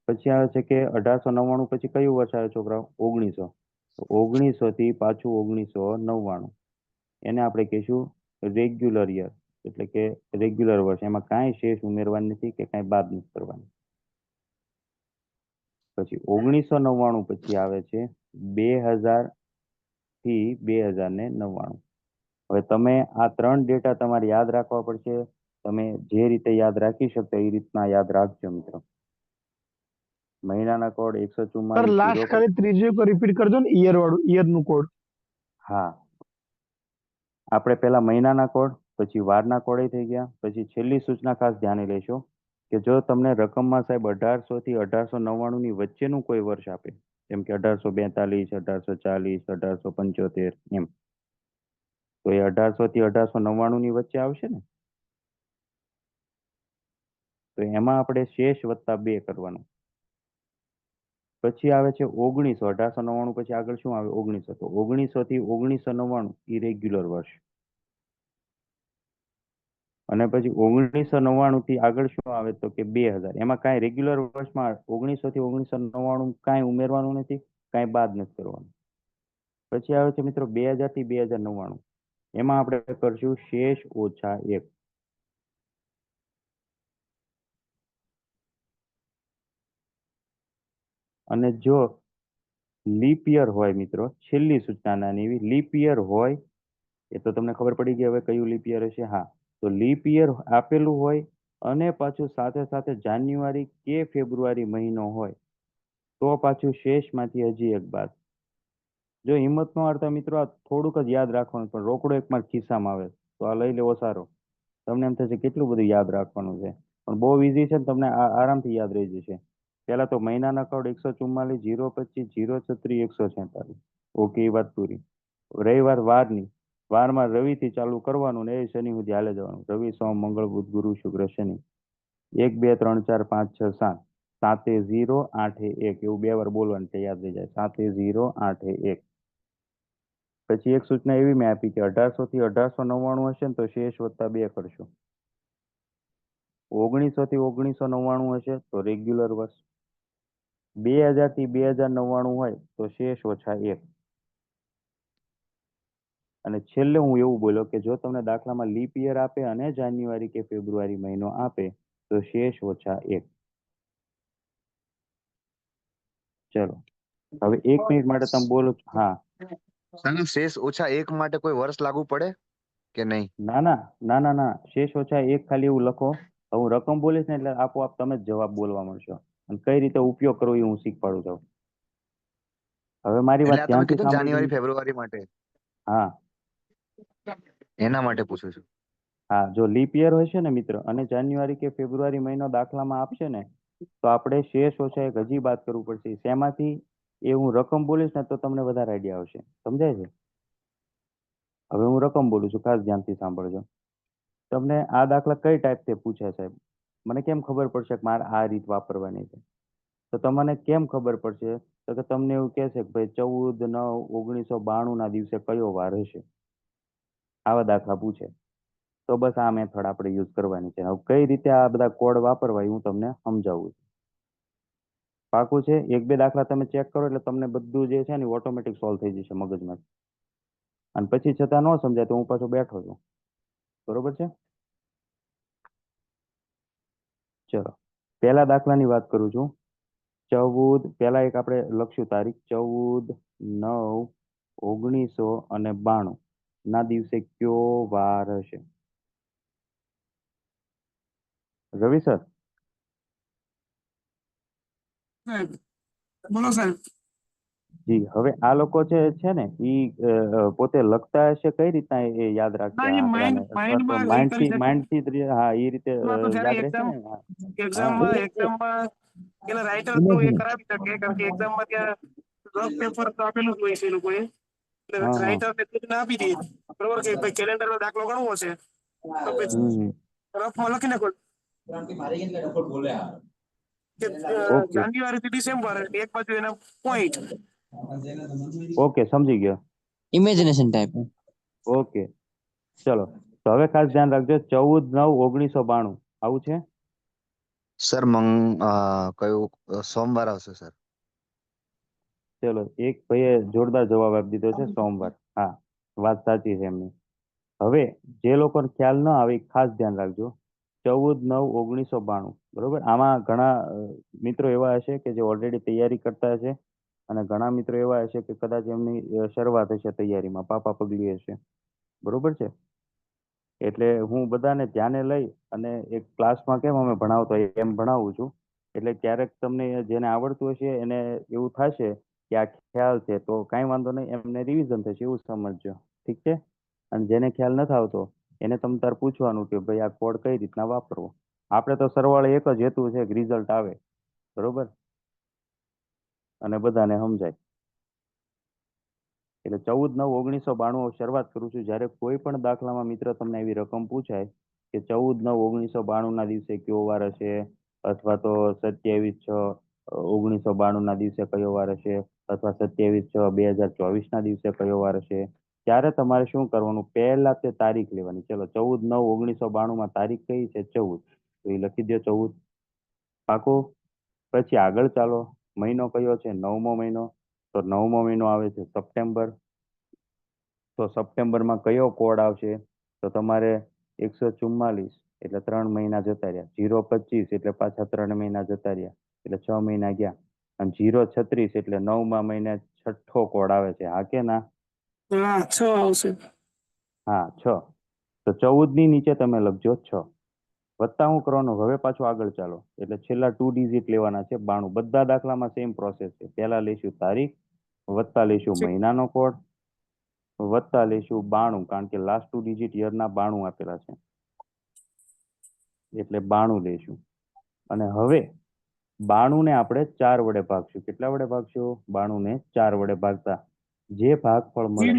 પછી આવે છે કે 1899 પછી કયું વર્ષ આવે છોકરાઓ? 1900. તો 1900 થી પાછું 1999 એને આપણે કહીશું રેગ્યુલર યર, એટલે કે રેગ્યુલર વર્ષ. એમાં કાંઈ શેષ ઉમેરવાની નથી કે કાંઈ બાદ નથી કરવાની. પછી 1999 પછી આવે છે 2000 થી 2099. હવે તમે આ 3 ડેટા તમારે યાદ રાખવા પડશે. તમે જે રીતે યાદ રાખી શકતા એ રીતના યાદ રાખજો મિત્રો. મહિનાના કોડ સર 144 લાસ્ટ ખાલી ત્રીજું એક રિપીટ કરજો ને, ઈયર વાળું, ઈયર નું કોડ. હા, આપણે પહેલા મહિનાના કોડ, પછી વારના કોડે થઈ ગયા. પછી છેલ્લી સૂચના ખાસ ધ્યાને લેશો કે જો તમને રકમમાં સાહેબ 1800 થી 1899 ની વચ્ચેનું કોઈ વર્ષ આપે, જેમ કે 1842, 1840, 1875 એમ, તો એ 1800 થી 1899 ની વચ્ચે આવશે ને, તો એમાં આપણે શેષ વત્તા 2 કરવાનું. પછી આવે છે 1900. 1899 પછી આગળ શું આવે? 1900. તો 1900 થી 1999 એ રેગ્યુલર વર્ષ. અને પછી 1999 થી આગળ શું આવે? તો કે 2000. એમાં કાંઈ રેગ્યુલર વર્ષમાં 1900 થી 1999 કાંઈ ઉમેરવાનું નથી, કાંઈ બાદ નથી કરવાનું. પછી આવે છે મિત્રો 2000 થી 2099. એમાં આપણે કરશું શેષ ઓછા 1. અને જો લીપ યર હોય મિત્રો, છેલ્લી સૂચના નાની એવી, લીપ યર હોય એ તો તમને ખબર પડી ગઈ હવે કયું લીપ યર હશે. હા, તો લીપ યર આપેલું હોય અને પાછું સાથે સાથે જાન્યુઆરી કે ફેબ્રુઆરી મહિનો હોય તો પાછું શેષમાંથી હજી એક બાદ. જો હિંમત નો હારતા મિત્રો, આ થોડુંક જ યાદ રાખવાનું, પણ રોકડો એક માર ખિસ્સામાં આવે તો આ લઈ લેવો સારો. તમને એમ થશે કેટલું બધું યાદ રાખવાનું છે, પણ બહુ ઈઝી છે ને, તમને આરામથી યાદ રહી જશે. પહેલા તો મહિનાના કોડ 144, 025, 036, 146. ઓકે, એ વાત પૂરી. રવિવાર વારની, વારમાં રવિથી ચાલુ કરવાનું ને એ શનિ સુધી હાલે જવાનું. રવિ, સોમ, મંગળ, બુધ, ગુરુ, શુક્ર, શનિ. 1 2 3 4 5 6 7. 7 0 8 1 એવું 2 વાર બોલવાનું છે, યાદ રહી જાય. 7 0 8 1. પછી એક સૂચના એવી મેં આપી કે 1800 થી 1899 હશે ને તો શેષ વત્તા 2 કરશું. 1900 થી 1999 હશે તો રેગ્યુલર વર્ષ. 2000 થી 2099 હોય તો શેષ ઓછા 1. અને છેલ્લે હું એવું બોલ્યો કે જો તમને દાખલામાં લીપ યર આપે અને જાન્યુઆરી કે ફેબ્રુઆરી મહિનો આપે તો શેષ ઓછા 1. ચલો હવે 1 મિનિટ માટે તમે બોલો. હા, શેષ ઓછા 1 માટે કોઈ વર્ષ લાગુ પડે કે નહીં? ના ના ના ના ના, શેષ ઓછા 1 ખાલી એવું લખો. હું રકમ બોલીશ ને એટલે આપોઆપ તમે જ જવાબ બોલવા મળશો, અને કઈ રીતે ઉપયોગ કરવો એ હું શીખવાડું છું. હવે મારી એટલે વાત આ તમે ધ્યાનથી કીધું સાંભળજો. જાન્યુઆરી ફેબ્રુઆરી માટે, હા એના માટે પૂછું છું. હા, જો લીપ યર હશે ને મિત્ર અને જાન્યુઆરી કે ફેબ્રુઆરી મહિનો દાખલામાં આપશે ને તો આપણે શેષ ઓછા 1 હજી બાદ કરવું પડશે. શેમાંથી? એ હું રકમ બોલીશ ને તો તમને વધારે આઈડિયા આવશે. સમજાય છે? હવે હું રકમ બોલું છું, ખાસ ધ્યાનથી સાંભળજો. તમને આ દાખલા કઈ ટાઈપથી પૂછે સાહેબ? મને કેમ ખબર પડશે કે મારે આ રીત વાપરવાની છે? તો તમને કેમ ખબર પડશે તો કે તમને એવું કહેશે કે ભાઈ 14/9/1992 ના દિવસે કયો વાર હશે, આવા દાખલા પૂછે. તો બસ આ મેથડ આપણે યુઝ કરવાની છે. હવે કઈ રીતે આ બધા કોડ વાપરવા એ હું તમને સમજાવું છું. પાકું છે? એક બે દાખલા તમે ચેક કરો એટલે તમને બધું જે છે ને ઓટોમેટિક સોલ્વ થઈ જશે મગજમાં. અને પછી છતાં ન સમજાય તો હું પાછો બેઠો છું. બરોબર છે? ચલો પહેલા દાખલાની વાત કરું છું. 14 પહેલા એક આપણે લખશું તારીખ 14/9/1992 ના દિવસે કયો વાર હશે? રવિ સર સાહેબ બોલો સાહેબ. જી, હવે આ લોકો છે ને ઈ પોતે લખતા હશે કઈ રીતના એ યાદ રાખશે ના, આ એ આંકડાને? અથવા તો માઇન્ડમાં કરી શકે. માઇન્ડથી હા એ રીતે એમાં તો જ્યારે યાદ રહેશે એક્ઝામ ને? હા એક્ઝામમાં પેલા રાઇટર થ્રુ એ કરાવી શકે, કારણ કે એક્ઝામમાં ત્યાં રફ પેપર તો આપેલું જ હોય છે એ લોકોએ. એટલે હા હા રાઇટર ને આપી દઈએ, બરોબર, કે ભાઈ કેલેન્ડરનો દાખલો ગણવો હશે તો પછી હમ રફમાં લખી નાખો કે ઓકે જાન્યુઆરી થી ડિસેમ્બર, એક બાજુ એના પોઈન્ટ. ઓકે સમજી ગયો. Imagination type. ઓકે ચલો, તો હવે ખાસ ધ્યાન રાખજો 14/9/1992 આવું છે. સર કયું સોમવાર આવશે સર? ચલો એક ભાઈએ જોરદાર જવાબ આપી દીધો છે, સોમવાર. હા, વાત સાચી છે એમની. હવે જે લોકોને ખ્યાલ ન આવે એ ખાસ ધ્યાન રાખજો. 14/9/1992 બરોબર. આમાં ઘણા મિત્રો એવા હશે કે જે ઓલરેડી તૈયારી કરતા હશે, અને ઘણા મિત્રો એવા હશે કે કદાચ એમની શરૂઆત હશે તૈયારીમાં, પાપા પગલી હશે. બરોબર છે? એટલે હું બધાને ધ્યાને લઈ અને એક ક્લાસમાં કેમ અમે ભણાવતો હોય એમ ભણાવું છું. એટલે ક્યારેક તમને જેને આવડતું હશે એને એવું થશે કે આ ખ્યાલ છે, તો કાંઈ વાંધો નહીં, એમને રિવિઝન થશે એવું સમજજો. ઠીક છે? અને જેને ખ્યાલ નથી આવતો એને તમ તાર પૂછવાનું કે ભાઈ આ કોડ કઈ રીતના વાપરવો. આપણે તો સરવાળે એક જ હેતુ છે કે રિઝલ્ટ આવે. બરોબર? અને બધાને સમજાય. એટલે 14/9/1992 શરૂઆત કરું છું. જ્યારે કોઈ પણ દાખલામાં મિત્ર તમને એવી રકમ પૂછાય કે 14/9/1992 ના દિવસે કયો વાર હશે, અથવા તો 27/6/1992 ના દિવસે કયો વાર હશે, અથવા 27/6/2024 ના દિવસે કયો વાર હશે, ત્યારે તમારે શું કરવાનું? પહેલા તે તારીખ લેવાની. ચલો 14/9/1992 માં તારીખ કઈ છે? 14. તો એ લખી દો 14. પાકું? પછી આગળ ચાલો. મહિનો કયો છે? 9મો મહિનો. તો 9મો મહિનો આવે છે સપ્ટેમ્બર. તો સપ્ટેમ્બરમાં કયો કોડ આવશે? તો તમારે 144 એટલે 3 મહિના જતા રહ્યા. 025 એટલે પાછા 3 મહિના જતા રહ્યા, એટલે 6 મહિના ગયા. અને 036 એટલે 9મા મહિને છઠ્ઠો કોડ આવે છે. હા કે ના? હા, 6 આવશે. હા 6. તો 14 ની નીચે તમે લખજો 6. વત્તા હું કરવાનું? હવે પાછું આગળ ચાલો. એટલે છેલ્લા 2 ડિજિટ લેવાના છે. 92. બધા દાખલામાં સેમ પ્રોસેસ છે. પહેલા લઈશું તારીખ, વત્તા લઈશું મહિનાનો કોડ, વત્તા લઈશું 92, કારણ કે લાસ્ટ 2 ડિજિટ યરના 92 આપેલા છે, એટલે 92 લઈશું. અને હવે 92 ને આપણે 4 વડે ભાગશું. કેટલા વડે ભાગશું? 92 ને 4 વડે ભાગતા જે ભાગફળ મળે,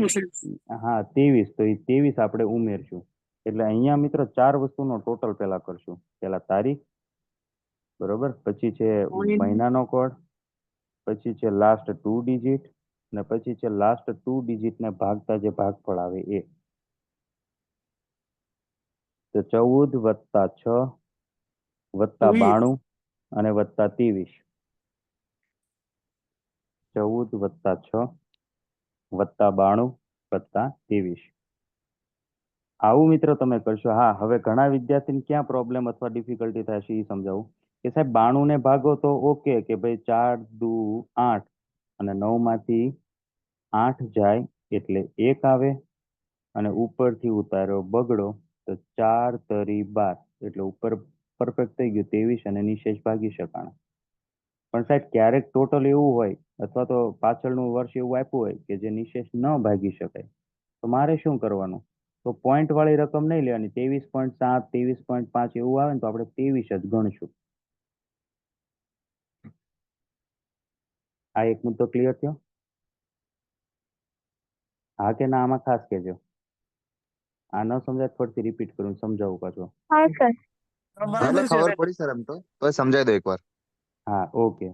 હા 23, તો એ 23 આપણે ઉમેરશું. એટલે અહીંયા મિત્રો 4 વસ્તુનો ટોટલ પેલા કરશું. પેલા તારીખ, બરોબર, પછી છે મહિનાનો કોડ, પછી છે લાસ્ટ 2 ડિજિટ, અને પછી છે લાસ્ટ 2 ડિજિટ ને ભાગતા જે ભાગફળ આવે એ. તો 14 વત્તા 6 વત્તા 92 અને વત્તા 23. 14 વત્તા 6 વત્તા 92 વત્તા 23. આવું મિત્રો તમે કરશો. હા, હવે ઘણા વિદ્યાર્થીને ક્યાં પ્રોબ્લેમ અથવા ડિફિકલ્ટી થશે એ સમજાવું કે સાહેબ 92 ને ભાગો તો ઓકે, કે ભાઈ 4 દુ 8 અને 9 માંથી 8 જાય એટલે 1 આવે, અને ઉપરથી ઉતાર્યો બગડો તો 4 તરી 12, એટલે ઉપર પરફેક્ટ થઈ ગયું 23 અને નિશેષ ભાગી શકાણા. પણ સાહેબ ક્યારેક ટોટલ એવું હોય અથવા તો પાછળનું વર્ષ એવું આપ્યું હોય કે જે નિશેષ ન ભાગી શકાય, તો મારે શું કરવાનું? તો પોઈન્ટ વાળી રકમ નહીં લેવાની. 23.7 23.5 એવું આવે ને તો આપણે 23 જ ગણશું. આ એક મુદ્દો ક્લિયર થયો? હા કે ના? આમાં ખાસ કહેજો. આ ન સમજાય ફરીથી રિપીટ કરું, સમજાવું પાછો. એટલે બરાબર છે. ખબર પડી સર, એમ તો સમજાઈ દો એકવાર. હા ઓકે.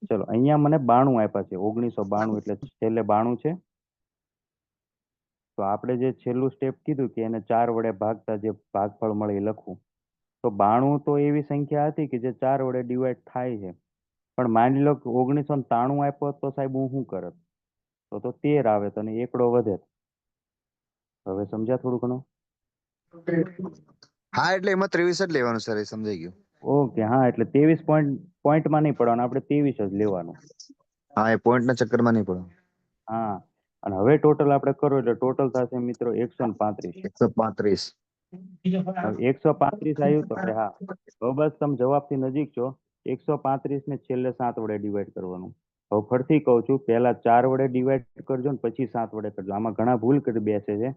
ચલો અહીંયા મને 92 આપ્યા છે, 1992 એટલે છેલ્લે 92 છે. તો આપણે જે છેલ્લું સ્ટેપ કીધું કે એને 4 વડે ભાગતા જે ભાગફળ મળે એ લખવું. તો 92 તો એવી સંખ્યા હતી કે જે 4 વડે ડિવાઈડ થાય છે. પણ માની લો કે 1993 આપ્યો તો સાહેબ હું શું કરત? તો 13 આવે તો અને એકડો વધે. હવે સમજ્યા થોડું ઘણું? હા એટલે એમાં 23 જ લેવાનું સર, એ સમજાઈ ગયું. ઓકે, હા એટલે 23 પોઈન્ટમાં નહીં પડવાનું, આપણે 23 જ લેવાનું. હા એ પોઈન્ટ ના ચક્કરમાં નહીં પડો. હા, અને હવે ટોટલ આપણે કરો એટલે ટોટલ થશે મિત્રો 135. 135. હવે 135 આવ્યું તો કે હા, હવે બસ તમે જવાબથી નજીક છો. 135 ને છેલ્લે 7 વડે ડિવાઈડ કરવાનું. હવે ફરીથી કહું છું, પહેલા 4 વડે ડિવાઈડ કરજો ને પછી 7 વડે કરજો. આમાં ઘણા ભૂલ કરી બેસે છે.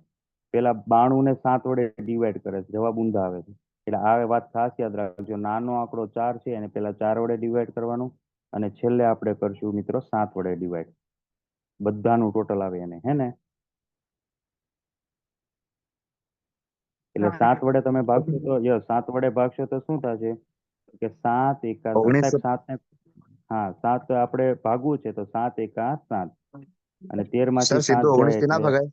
પેલા 92 ને 7 વડે ડિવાઈડ કરે છે, જવાબ ઊંધા આવે છે. એટલે આ વાત ખાસ યાદ રાખજો. નાનો આંકડો 4 છે એને પેલા 4 વડે ડિવાઈડ કરવાનું, અને છેલ્લે આપણે કરશું મિત્રો 7 વડે ડિવાઈડ. બધાનું ટોટલ આવે એને, હે ને? એટલે 7 વડે તમે ભાગશો તો 7 વડે ભાગશો તો શું થશે કે 7 એકા 19 7 ને, હા 7 આપણે ભાગવું છે તો 7 એકા 7, અને 13 માંથી સર 7 સીધું જાય 19 થી ના એટલે ભગાય?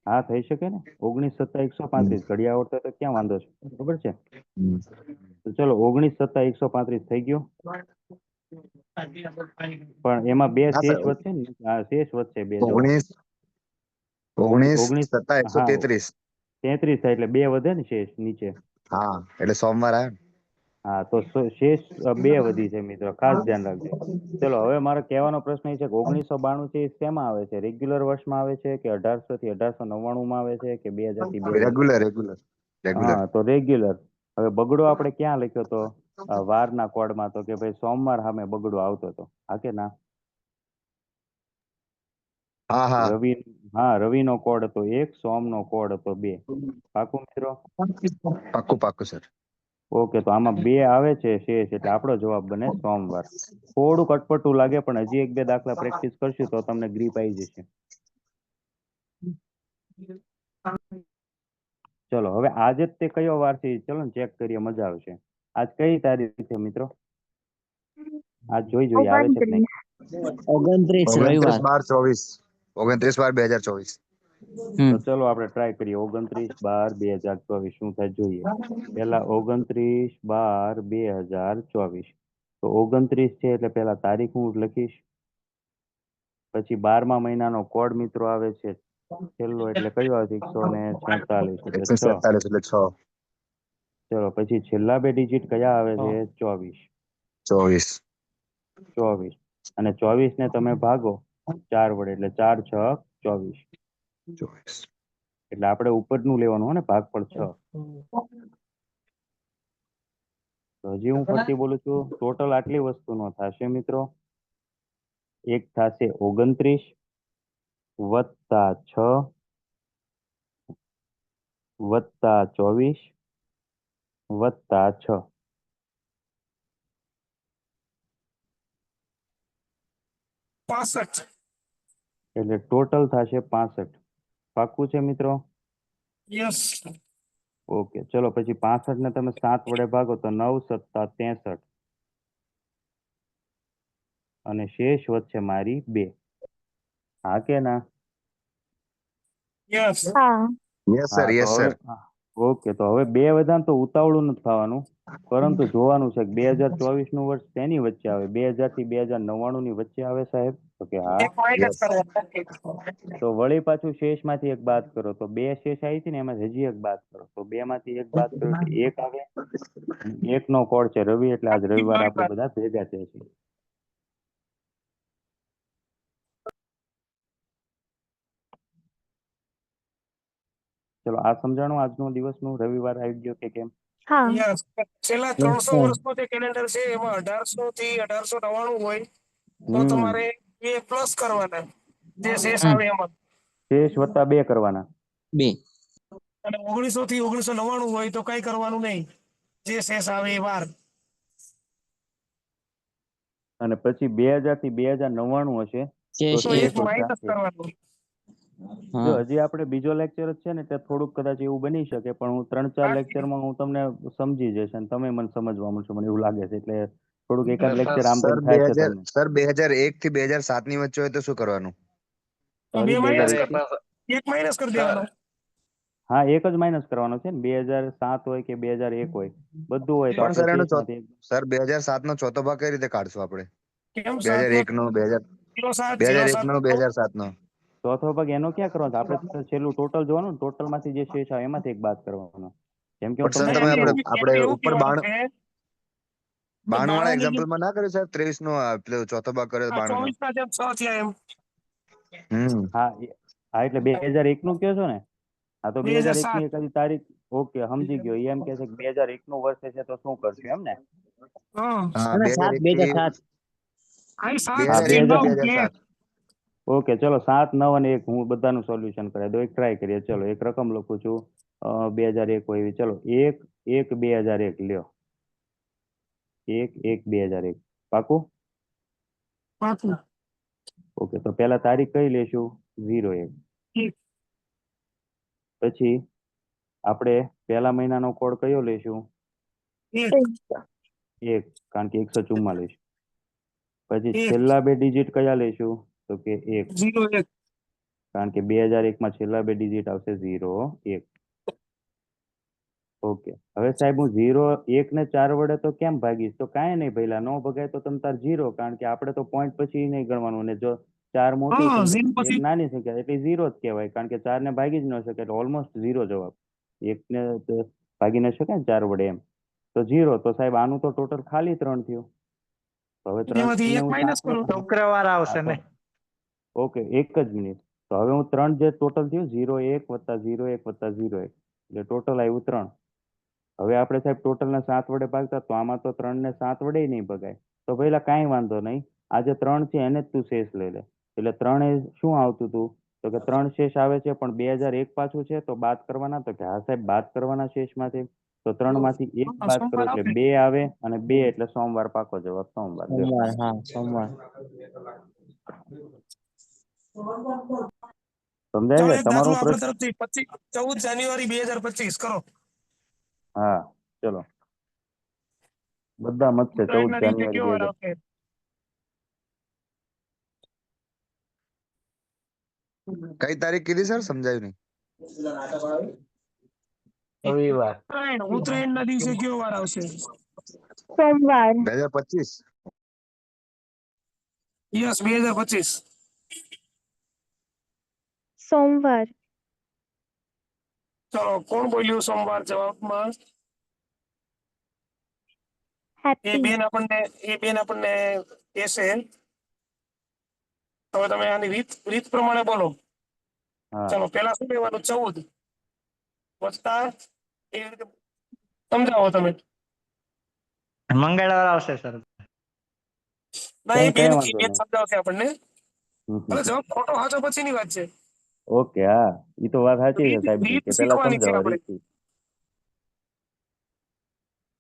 હા થઈ શકે ને. 19 સત્તા 135 ઘડિયા આવડતા તો ક્યાં વાંધો છે, ખબર છે? તો ચલો 19 સત્તા 135 થઈ ગયો. પણ એમાં બે હા શેષ સર, વધશે ને? હા શેષ વધશે બે. જો 19 19 19 સત્તા હા 133. 33 થાય એટલે બે વધે ને શેષ નીચે. હા એટલે સોમવાર આવે. હા તો શેષ બે વધી છે મિત્રો, ખાસ ધ્યાન રાખજો. ચલો હવે મારો કહેવાનો પ્રશ્ન એ છે કે 1992 છે એ શેમાં આવે છે? રેગ્યુલર વર્ષમાં આવે છે કે 1800 થી 1899 માં આવે છે કે 2000 થી 2000? રેગ્યુલર. હા તો રેગ્યુલર. હવે બગડો આપણે ક્યાં લખ્યો તો? વારના કોડમાં, તો કે ભાઈ સોમવાર સામે બગડો આવતો હતો, હા કે ના? હા હા રવિ, હા રવિનો કોડ હતો 1, સોમનો કોડ હતો 2. પાકું મિત્રો? પાક્કું પાક્કું સર. ઓકે, તો આમાં 2 આવે છે શેષ, એટલે આપણો જવાબ બને સોમવાર. થોડુંક અટપટું લાગે પણ હજી 1-2 દાખલા પ્રેક્ટિસ કરશું તો તમને ગ્રીપ આવી જશે. ચલો હવે આજે જ તે કયો વાર છે ચલો ને ચેક કરીએ, મજા આવશે. આજ કઈ તારીખ છે મિત્રો? આજ જોઈએ આવે છે કે નહીં? 29 રવિવાર. 29/12/2024. તો ચલો આપણે ટ્રાય કરીએ. 29/12/2024 શું થાય જોઈએ. પેલા 29/12/2024. તો 29 છે એટલે પેલા તારીખ હું લખીશ. પછી 12મા મહિનાનો કોડ મિત્રો આવે છે છેલ્લો, એટલે કયો આવે? 146 એટલે 6. 147 એટલે 6. ચલો પછી છેલ્લા 2 ડિજિટ કયા આવે છે? 24. 24. 24 અને 24 ને તમે ભાગો 4 વડે એટલે 4 6 24. 24. એટલે આપણે ઉપરનું લેવાનું હોય ને, ભાગફળ 6. તો હજી હું ફરીથી બોલું છું, ટોટલ આટલી વસ્તુનો થશે મિત્રો. એક થશે 29 વત્તા 6 વત્તા 24 વત્તા 6. એટલે ટોટલ થશે 65. પાક્કું છે મિત્રો? યસ. ઓકે ચલો પછી 65 ને તમે 7 વડે ભાગો તો 9 સત્તા 63, અને શેષ વધશે મારી 2. હા કે ના? યસ. યસ હા સર, તો યસ હવે સર. ઓકે, તો હવે 2 વધારે તો ઉતાવળું નથી થવાનું, પરંતુ જોવાનું છે કે 2024 નું વર્ષ શેની વચ્ચે આવે? 2000 થી 2099 ની વચ્ચે આવે સાહેબ? તો કે હા. યસ. તો વળી પાછું શેષ માંથી એક બાદ કરો તો 2 શેષ આવી હતી ને, એમાં હજી એક બાદ કરો તો 2 માંથી એક બાદ કરો એટલે 1 આવે. 1 નો કોડ છે રવિ, એટલે આજ રવિવાર આપણે બધા ભેગા થયા છીએ. ચલો આ સમજાણું આજનું દિવસનું, રવિવાર આવી ગયો કે કેમ? યસ. છેલ્લા 300 વર્ષનો જે કેલેન્ડર છે એમાં 1800 થી 1899 હોય તો તમારે એ પ્લસ કરવાના, જે શેષ આવે એમાં. શેષ વત્તા 2 કરવાના. 2. અને 1900 થી 1999 હોય તો કઈ કરવાનું નહીં, જે શેષ આવે એ વાર. અને પછી 2000 થી 2099 હશે તો શેષ તો શેષ એક ઓછા માઇનસ 1. કરવાનું. જો હા. હજી આપણે બીજો લેક્ચર જ છે ને એટલે થોડુંક કદાચ એવું બની શકે, પણ હું 3-4 લેક્ચરમાં હું તમને સમજી જઈશ અને તમે મને સમજવા મળશો, મને એવું લાગે છે. એટલે થોડુંક એકાદ એટલે લેક્ચર આમ સર તેમ થાય છે તમને. સર 2001 થી 2007 ની વચ્ચે હોય તો શું કરવાનું? તો સોરી, 2 માઇનસ 2001 કર, એક માઇનસ કરી સર દેવાનો. હા, એક જ માઇનસ કરવાનો છે ને. 2007 હોય કે 2001 હોય, બધું હોય તો પણ આપણે સર એનો શેષમાંથી સર 2007 નો ચોથો ભાગ કઈ રીતે કાઢશું આપણે? કેમ 2001 નો 2001 નો 2007 નો ચોથો ભાગ એનો ક્યાં કરવાનો છે? આપણે તો છેલ્લું ટોટલ જોવાનું ને, ટોટલ માંથી જે શેષ આવે એમાંથી એક બાદ કરવાનો. જેમ કે હું પણ સર તમને તમે સમજાવું. આપણે એવું ઉપર કહેવાનું છે કે 92 વાળા 92 ની એક્ઝામ્પલ માં ના કર્યું સાહેબ? 23 નો પેલો ચોથો ભાગ કર્યો 92 નો. 24 ના જેમ 6 થયા એમ. હા હા, એટલે 2001 નું કહો છો ને? હા, તો 2001 ની 2007. એકાદી તારીખ. ઓકે, સમજી ગયો. એ એમ કે છે કે 2001 નું વર્ષ છે તો શું કરશું એમ ને? હા, હા, અને 2001 થી 2007. આ 7 હા, 2001 થી 9 કે 2007. ઓકે, ચલો 7, 9 અને 1 હું બધાનું સોલ્યુશન કરાવી દઉં. એક ટ્રાય કરીએ. ચલો, એક રકમ લખું છું. 2001 હોય એવી. ચલો, 1/1/2001 લ્યો. 1/1/2001 પાકું? પાકું. ઓકે, તો પેલા તારીખ કઈ લેશું? 01. એક. પછી આપણે પહેલા મહિનાનો કોડ કયો લેશું? એક. 1, કારણ કે 144. પછી એક. છેલ્લા બે ડિજિટ કયા લેશું? તો કે 1, 0 1. કારણ કે 2001 માં છેલ્લા બે ડિજિટ આવશે 0 1. ઓકે, હવે સાહેબ હું 0 1 ને 4 વડે તો કેમ ભાગીશ? તો કાંઈ નહીં ભઈલા, નો ભગાય તો તમ તાર 0, કારણ કે આપણે તો પોઈન્ટ પછી નહીં ગણવાનું. અને જો 4 મોટી હા, 0 સંખ્યા 1 પછી નાની સંખ્યા એટલે 0 જ કહેવાય, કારણ કે 4 ને ભાગી જ ન શકે, એટલે ઓલમોસ્ટ 0 જવાબ. 1 ને તો ભાગી ન શકાય ને 4 વડે, એમ તો 0. તો સાહેબ આનું તો ટોટલ ખાલી 3 થયું. તો હવે 3 એમાંથી ને એક હું માઇનસ 7 કરો. વડે. શુક્રવાર આવશે ને? ઓકે, એક જ મિનિટ. તો હવે હું 3 જે ટોટલ થયું 0 1 વત્તા 0 1 વત્તા 0 1, એટલે ટોટલ આવ્યું 3. હવે આપણે સાહેબ ટોટલ ને 7 વડે ભાગતા, તો આમાં તો 3 ને 7 વડે નહીં ભગાય. તો પહેલા કાંઈ વાંધો નહીં, આ જે 3 છે એને જ તું શેષ લઈ લે. એટલે 3 એ શું આવતું હતું? તો કે 3 શેષ આવે છે, પણ 2001 પાછું છે તો બાદ કરવાના. તો કે હા સાહેબ, બાદ કરવાના શેષમાંથી. તો 3 માંથી 1 હા, બાદ કરો સોમવાર એટલે આવશે. 2 આવે, અને 2 એટલે સોમવાર. પાકો જવાબ સોમવાર. લ્યો. સોમવાર, હા, સોમવાર. સમજાય ચાલો છે એક તમારો દાખલો આપણા પ્રશ્ન? તરફથી 14 જાન્યુઆરી 2025 કરો. હા, ચલો. બધા મત છે. 14 ઉત્તરાયણના દિવસે જાન્યુઆરી કયો વાર 2000. આવશે? કઈ તારીખ કીધી સર? સમજાયું નહીં. રવિવાર. ઉત્તરાયણના દિવસે કયો વાર આવશે? સોમવાર. 2025. યસ, 2025. સોમવાર. ચલો, કોણ બોલ્યું સોમવાર જવાબમાં? એ હેપી. બેન આપણને કહેશે. હવે તમે આની રીત પ્રમાણે બોલો. હા, ચલો, પેલા શું લેવાનું? 14 વત્તા એ રીતે સમજાવો તમે. મંગળવાર આવશે સર. ના, એ કઈ બેન વાંધો નહીં. સમજાવશે આપણને. હમ, હમ, હવે હમ. જવાબ ખોટો સાચો પછીની વાત છે. ઓકે, હા, એ તો વાત સાચી છે રીત સાહેબની, રીત કે પેલા શીખવાની છે સમજાવો આપણે. રીતથી.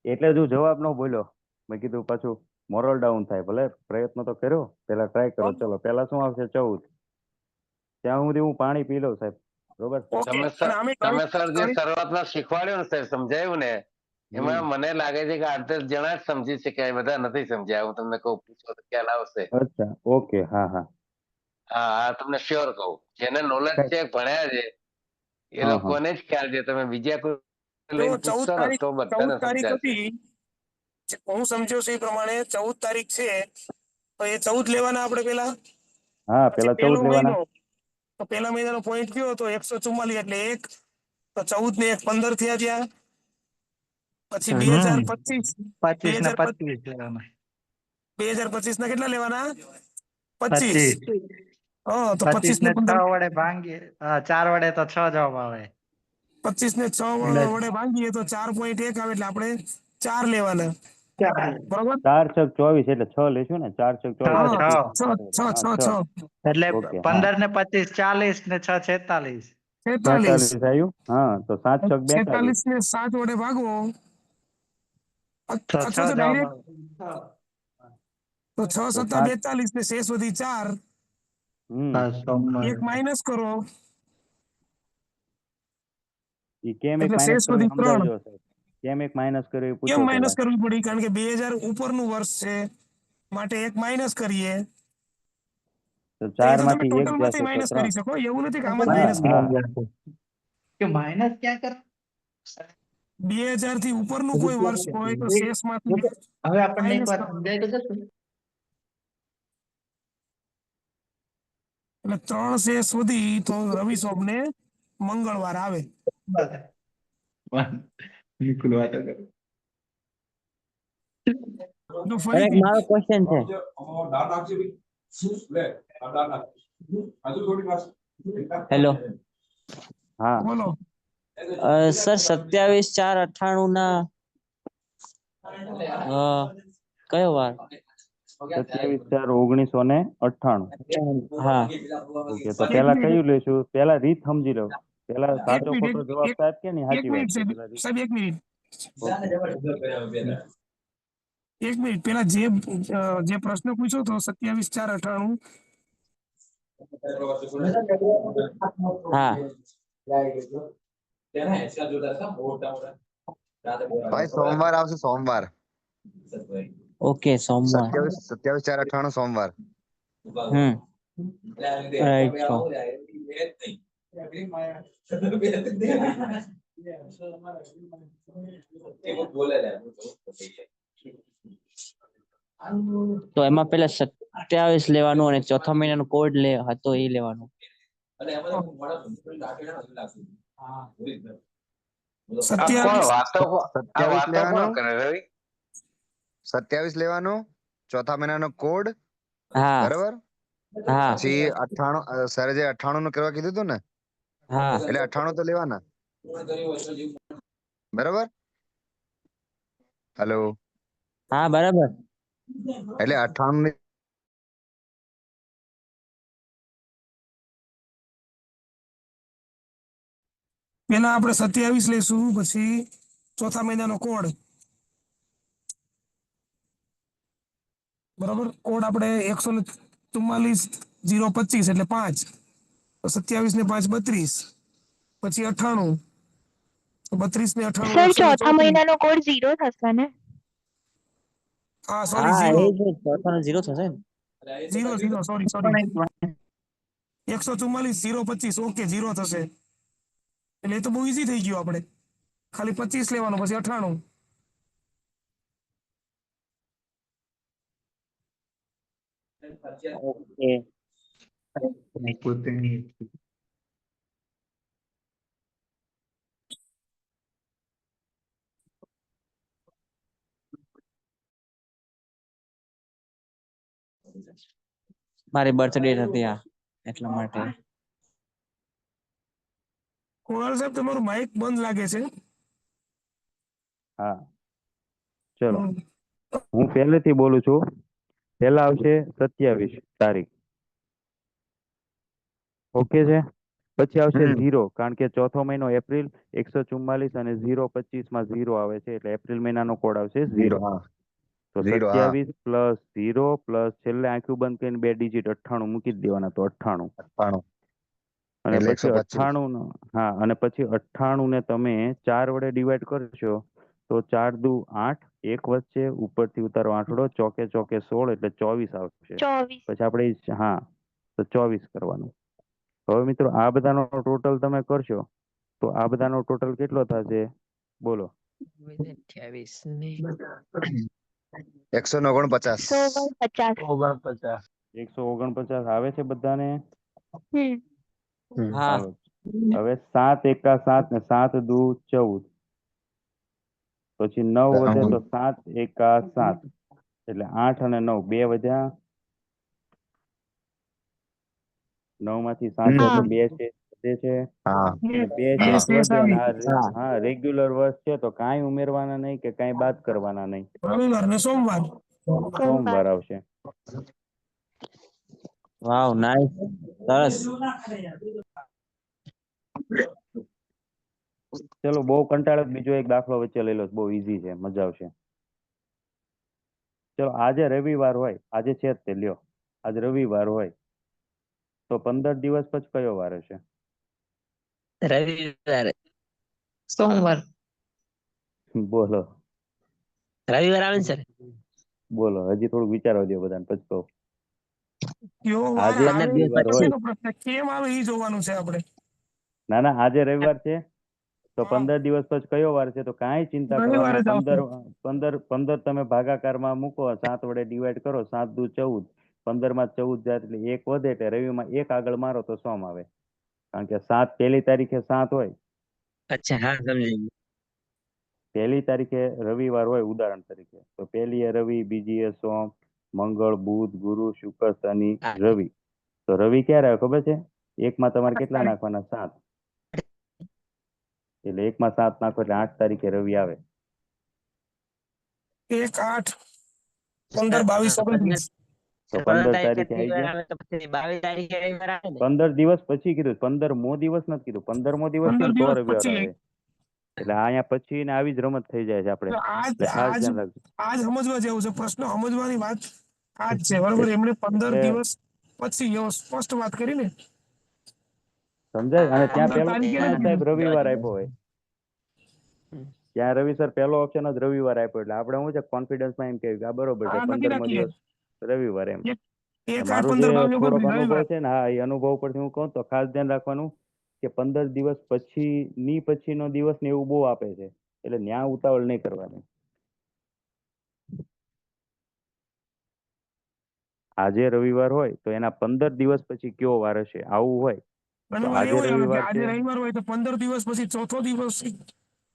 એટલે જ હું જવાબ ન બોલ્યો. મેં કીધું પાછું મોરલ ડાઉન થાય. ભલે પ્રયત્ન તો કર્યો, પેલા ટ્રાય કરો. ચલો, પેલા શું આવશે? 14. ત્યાં સુધી હું પાણી પી લઉં સાહેબ. બરોબર. ઓકે, તમે અને આમે ગણિત સર જે ગણિત શરૂઆતમાં શીખવાડ્યું ને સર, સમજાયું ને, એમાં મને લાગે છે કે 8-10 જણા જ સમજી શક્યા, બધા નથી સમજ્યા. હું તમને કહું, પૂછો તો ખ્યાલ આવશે. અચ્છા, ઓકે, હા હા. હા હા, તમને શ્યોર કહું, જેને નોલેજ કઈ- છે, ભણ્યા છે, એ હા હા. લોકોને જ ખ્યાલ છે. તમે બીજા કોઈ જો લઈને 14 પૂછશો ને તારીખ તો 14 બધાને તારીખ સમજાશે. હતી. હું સમજ્યો છું એ પ્રમાણે 14 તારીખ છે, તો એ 14 લેવાના આપણે પેલા. હા, પછી પેલા પહેલો 14 લેવાના. મહિનો, તો પહેલા મહિનાનો પોઈન્ટ કયો હતો? 144, એટલે 1. તો 14 ને 1 15 થયા ત્યાં. પછી 2025 25 ને 2025 લેવાના. 2025 ના કેટલા લેવાના? 25. 25. હા, તો 25 25 ને ને 15, 6 વડે ભાંગીએ, 4 વડે તો 6 જવાબ આવે. 25 ને 6 એટલે વડે ભાંગીએ તો 4.1 આવે, એટલે આપણે 4 લેવાના. 4. બરોબર. 4 છક 24, એટલે 6 લેશું ને. 4 છક 24 હા, 25. 6. 6 6 હા, 6 6 એટલે ઓકે, હા. 15 ને 25 40 ને 6 46. 46. 46 આવ્યું. હા, તો 7 છક 42. 46 ને 7 વડે ભાગવો, તો અથવા 6 તો જવાબ ડાયરેક્ટ. આવે. તો 6 તો 7 7. 42 ને શેષ વધી 4. હમ. સોમવાર. એક માઇનસ કરો એ કેમ એક એટલે માઇનસ શેષ કરવું વધી એ 3. સમજાવજો સાહેબ. કેમ એક માઇનસ કર્યું એ કેમ પૂછો માઇનસ પેલા. કરવી પડી? કારણ કે 2000 ઉપરનું વર્ષ છે, માટે એક માઇનસ કરીએ. તો તો એ 4 તો તમે માંથી 1 ટોટલ માંથી જશે તો માઇનસ 3. કરી શકો, એવું નથી કે આમાં જ હા માઇનસ હા કરવાનું. કે માઇનસ ક્યાં કર 2000 થી ઉપરનું કોઈ વર્ષ હોય તો શેષમાંથી હવે આપણને એક માઇનસ વાર કરવાનું. સમજાય તો જશે. એટલે 3 શેષ સુધી તો રવિ સોમને મંગળવાર આવે. બિલકુલ વાતો કરો. જો એક ફરીથી મારો ક્વેશ્ચન છે. હેલો હા બોલો. સર 27/4/98 ના કયો વાર? 27/4/1998. હા ઓકે, તો એક પેલા મિનિટ કયું લેશું? પેલા રીત સમજી લો. પેલા એક સાચો મિનિટ ખોટો જવાબ એક સાહેબ કે નહીં, એક સાચી વાત મિનિટ છે સાહેબ, પેલા રીત. સાહેબ એક મિનિટ ઓકે. એક મિનિટ પેલા જે પ્રશ્ન પૂછ્યો તો 27/4/98 હા ભાઈ સોમવાર આવશે, સોમવાર. ઓકે સોમવાર. 27/4/98 સોમવાર. રાઈટ છો. તો એમાં પેલા 27 લેવાનું અને ચોથા મહિનાનો કોડ હતો એ લેવાનું. આ 27 કોણ વાતો આ 27 વાતો લેવાનો, કોણ કરે રવિ? 27 લેવાનો, ચોથા મહિનાનો કોડ, હા બરાબર. હા પછી 98 સરે જે 98 નું કરવા કીધું હતું ને, હા એટલે 98 તો લેવાના, બરાબર. હેલો, હા બરાબર. એટલે 98 ની પેલા આપણે 27 લેશું, પછી ચોથા મહિનાનો કોડ, બરોબર. કોડ આપણે 144/025 એટલે 5, તો 27 ને 5 32, પછી 98, તો 32 ને 98 સર ચોથા 134. મહિનાનો કોડ 0 થશે ને? હા સોરી, હા 0 એ જ ચોથાનો 0 થશે ને. 0 સોરી સોરી, 144/025, ઓકે 0 થશે. એટલે એ તો બહુ ઈઝી થઈ ગયું, આપણે ખાલી 25 લેવાનું, પછી 98. ઓકે મારી બર્થડે હતી આ એટલા માટે. કુણાલ સાહેબ તમારું માઇક બંધ લાગે છે. હા ચલો, હમ. હું પહેલેથી બોલું છું. પહેલા આવશે 27 તારીખ, ઓકે છે. પછી આવશે 0, કારણ કે ચોથો મહિનો એપ્રિલ, 144 અને 025 માં 0 આવે છે, એટલે એપ્રિલ મહિનાનો કોડ આવશે 0. 0, હા તો 0, હા 27 પ્લસ 0 પ્લસ છેલ્લે આંખું બંધ કરીને 2 ડિજિટ 98 મૂકી જ દેવાના, તો 98. 98 અને એટલે પછી 125. 98 હા, અને પછી 98 ને તમે 4 વડે ડિવાઈડ કરશો તો 4 દુ 8, એક વચ્ચે ઉપરથી ઉતારો આંકડો, ચોકે ચોકે 16 એટલે 24 આવશે. 24. પછી આપણે હા, તો 24 કરવાનું. હવે મિત્રો આ બધાનો ટોટલ તમે કરશો તો આ બધાનો ટોટલ કેટલો થશે બોલો? 149. 149. 49. 149 આવે છે બધાને? હમ. હા ચાલો, હવે 7 એકા 7 ને 7 દુ 14, પછી 9 વધે તો 7 એકા 7, એટલે 8 અને 9 બે વધ્યા. 9 માંથી 7 જાય હા. તો 2 છે વધે છે, હા અને 2 બે શેષ શેષ વધે. અને આવી. હા રેગ્યુલર વર્ષ છે તો કાંઈ ઉમેરવાના નહીં કે કાંઈ બાદ કરવાના નહીં, રવિવાર ને સોમવાર. સોમવાર. સોમવાર આવશે. વાવ નાઈસ સરસ. ચલો, બહુ કંટાળે બીજો એક દાખલો વચ્ચે લઈ લો, બહુ ઈઝી છે, મજા આવશે. ચલો, આજે રવિવાર હોય, આજે છે જ તે, લ્યો આજે રવિવાર હોય તો 15 દિવસ પછી કયો વાર હશે? રવિવાર. સોમવાર. બોલો રવિવાર આવે ને સર? બોલો, હજી થોડુંક વિચારવા દો બધાને પછી કહું. કયો વાર આજે આવે દિવસ રવિવાર પછી હોય. એનો પ્રશ્ન કેમ આવે એ જોવાનું છે આપણે. ના ના, આજે રવિવાર છે તો હા. 15 દિવસ પછી કયો વાર છે તો કાંઈ ચિંતા રવિવારે કરવાની. જ આવશે. 15 તમે ભાગાકારમાં મૂકો, 7 વડે ડિવાઈડ કરો, 7 દુ 14, 15 માં 14 જાય એટલે 1 વધે એટલે રવિમાં 1 આગળ મારો તો સોમ આવે. કારણ કે 7 પહેલી તારીખે 7 હોય, અચ્છા, હા સમજી ગયો. પહેલી તારીખે રવિવાર હોય ઉદાહરણ તરીકે, તો પહેલી એ રવિ, બીજી એ સોમ, મંગળ, બુધ, ગુરુ, શુક્ર, શનિ, હા. રવિ. તો રવિ ક્યારે આવે ખબર છે? એકમાં તમારે કેટલા 8 નાખવાના? 7. એટલે એકમાં 7 નાખો એટલે 8 તારીખે રવિ આવે. 1, 8, 15, 22, 29. તો 15 15 તારીખે તારીખે આવી રવિવાર ગયા. આવે તો પછી 22 તારીખે રવિવાર આવે ને? 15 દિવસ પછી કીધું, 15મો દિવસ નથી કીધું. 15મો દિવસ 15 કીધું તો દિવસ રવિવાર પછી આવે. એટલે અહીંયા પછી ને આવી જ રમત થઈ જાય છે આપણે. આજ એટલે ખાસ આજ ધ્યાન રાખજો. આજ સમજવા જેવું છે. પ્રશ્ન સમજવાની વાત આજ છે, બરોબર. એમણે 15 એટલે દિવસ પછી એવો સ્પષ્ટ વાત કરી ને. સમજાય. અને ત્યાં 15 પેલો તારીખે ઓપ્શન જ નથી સાહેબ કીધું. રવિવાર આપ્યો હોય. ત્યાં રવિ સર પહેલો ઓપ્શન જ રવિવાર આપ્યો એટલે આપણે શું છે કોન્ફિડન્સમાં એમ કહેવું કે આ બરોબર છે, આ નથી 15મો નાખી. દિવસ રવિવાર એમ. 1, 8, મારું જે 15, 22, થોડોક 29 અનુભવ રવિવાર. છે ને, હા, એ અનુભવ પરથી હું કહું તો ખાસ ધ્યાન રાખવાનું કે 15 દિવસ પછીનો દિવસ ને એવું બહુ આપે છે. એટલે ન્યા ઉતાવળ નહીં કરવાની. આજે રવિવાર હોય તો એના 15 દિવસ પછી કયો વાર હશે આવું હોય તો રવિવાર આજે એવો આવે કે રવિવાર આજે છે રવિવાર હોય તો 15 દિવસ પછી ચોથો દિવસ,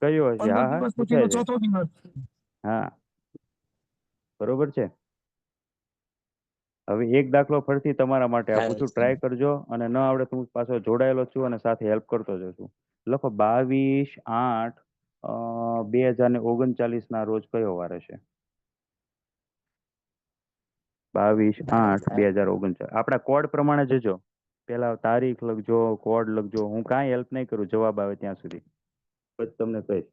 કયો હશે? 15 હા હા, દિવસ પૂછાય પછીનો છે. ચોથો દિવસ. હા, બરોબર છે. હવે એક દાખલો ફરીથી તમારા માટે આપું છું, ટ્રાય કરજો. અને ન આવડે તો હું પાછો જોડાયેલો છું અને સાથે હેલ્પ કરતો જશું. લખો 22/8/2039 ના રોજ કયો વાર હશે? 22/8/2039. આપણા કોડ પ્રમાણે જજો. પેલા તારીખ લખજો, કોડ લખજો. હું કાંઈ હેલ્પ નહીં કરું જવાબ આવે ત્યાં સુધી. પછી તમને કહીશ.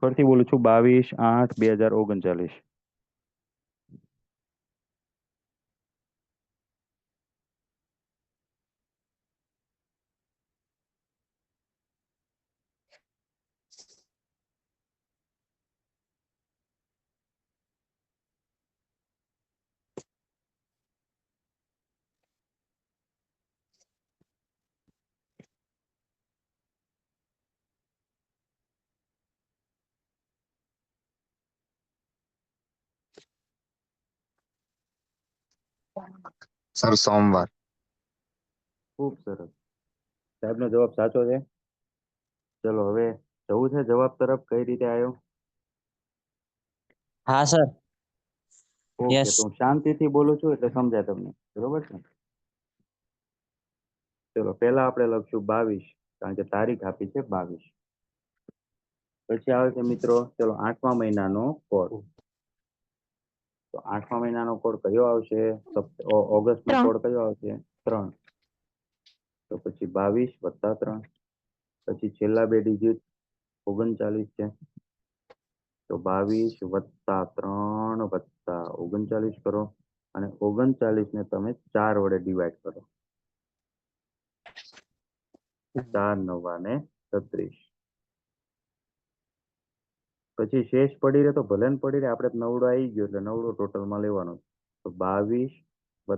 ફરીથી બોલું છું, 22/8/2039. સર સોમવાર. ખૂબ સરસ. સાહેબનો જવાબ સાચો છે. ચલો હવે જવું છે જવાબ તરફ. કઈ રીતે આવ્યો? હા સર. Okay, yes. તો હું શાંતિથી બોલું છું એટલે સમજાય તમને. બરોબર છે. ચલો પહેલા આપણે લખશું 22, કારણ કે તારીખ આપી છે 22. પછી આવે છે મિત્રો, ચલો 8મા મહિનાનો કોડ. તો 8મા મહિનાનો કોડ કયો આવશે? ઓગસ્ટનો 3. કોડ કયો આવશે? 3. તો પછી 22 + 3. પછી છેલ્લા બે ડિજિટ 39 છે. તો 22 + 3 + 39 કરો. અને 39 ને તમે 4 વડે ડિવાઈડ કરો. 4 × 9 = 36. પછી શેષ પડી રહે તો ભલે ને પડી રહે, આપણે નવડો આવી ગયો એટલે નવડો ટોટલમાં લેવાનો. તો 22 +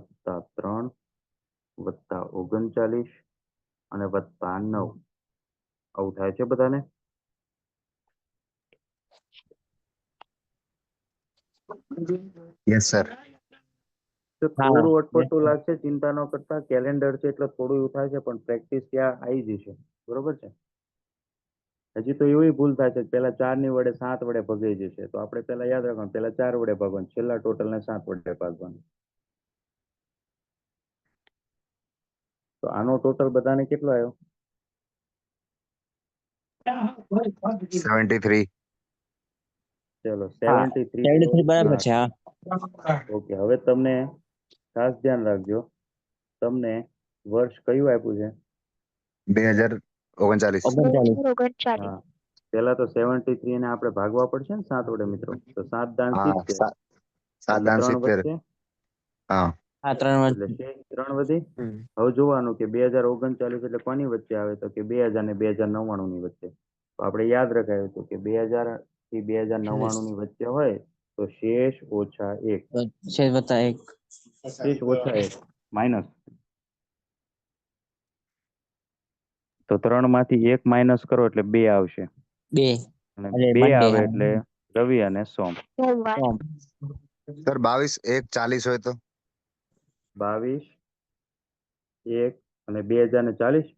3 + 39 અને +9. આવું થાય છે બધાને? Yes sir. તો હા. થોડું અટપટું લાગશે, ચિંતા ન કરતા. કેલેન્ડર છે એટલે થોડું એવું થાય છે, પણ પ્રેક્ટિસ ત્યાં આવી જશે. બરોબર છે. હજી તો એવી ભૂલ થાય છે કે પેલા 4 ની વડે 7 વડે ભગાઈ જશે. તો આપણે પેલા યાદ રાખવાનું, પેલા 4 વડે ભાગવાનું, છેલ્લા ટોટલ ને 7 વડે ભાગવાનું. તો આનો ટોટલ બધાને કેટલો આવ્યો? 73. ચલો હા 73 73 બરાબર છે. હા. ઓકે. હવે તમને ખાસ ધ્યાન રાખજો, તમને વર્ષ કયું આપ્યું છે? 2039. 39. 2039. હા, પેલા તો 73 ને આપણે ભાગવા પડશે ને 7 વડે મિત્રો. તો 7 દાન હા 70, 7 એટલે 3 70. વધશે. હા. હા 3 એટલે વર્ષ. શેષ 3 વધી. હવે જોવાનું કે 2039 એટલે કોની વચ્ચે આવે? તો કે 2000 ને 2099 ની વચ્ચે. તો આપણે યાદ રખાયું હતું કે 2000 થી 2099 ની વચ્ચે હોય તો શેષ ઓછા 1, તો શેષ વત્તા 1. શેષ ઓછા 1 માઇનસ. તો 3 માંથી 1 માઇનસ કરો એટલે 2 આવશે, 2 અને એટલે 2 મંડે. આવે એટલે રવિ અને સોમ. સોમવાર. સોમ. સર 22 1 40 હોય તો 22 1 અને 2040,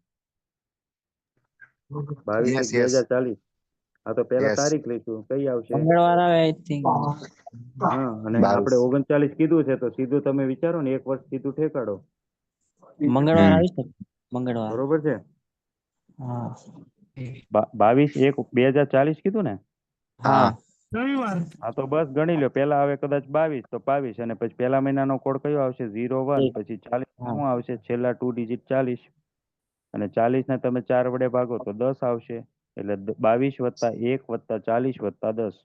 22 યસ 1 યસ 2040. હા, તો પહેલા યસ તારીખ લઈશું, કઈ આવશે? મંગળવાર આવે આઈ થિંક. હા, અને આપણે 22 39 કીધું છે, તો સીધું તમે વિચારો ને, 1 વર્ષ સીધું ઠેકાડો. મંગળવાર આવી શકે. મંગળવાર. બરોબર છે. હા. 22 1 2040 કીધું ને? હા. હા રવિવાર. હા, તો બસ ગણી લો. પહેલા આવે કદાચ 22, તો 22, અને પછી પહેલા મહિનાનો કોડ કયો આવશે? 01. એક. પછી 40 હા. શું આવશે? છેલ્લા 2 ડિજિટ 40, અને 40 ને તમે 4 વડે ભાગો તો 10 આવશે. એટલે 22 વત્તા 1 વત્તા 40 વત્તા 10,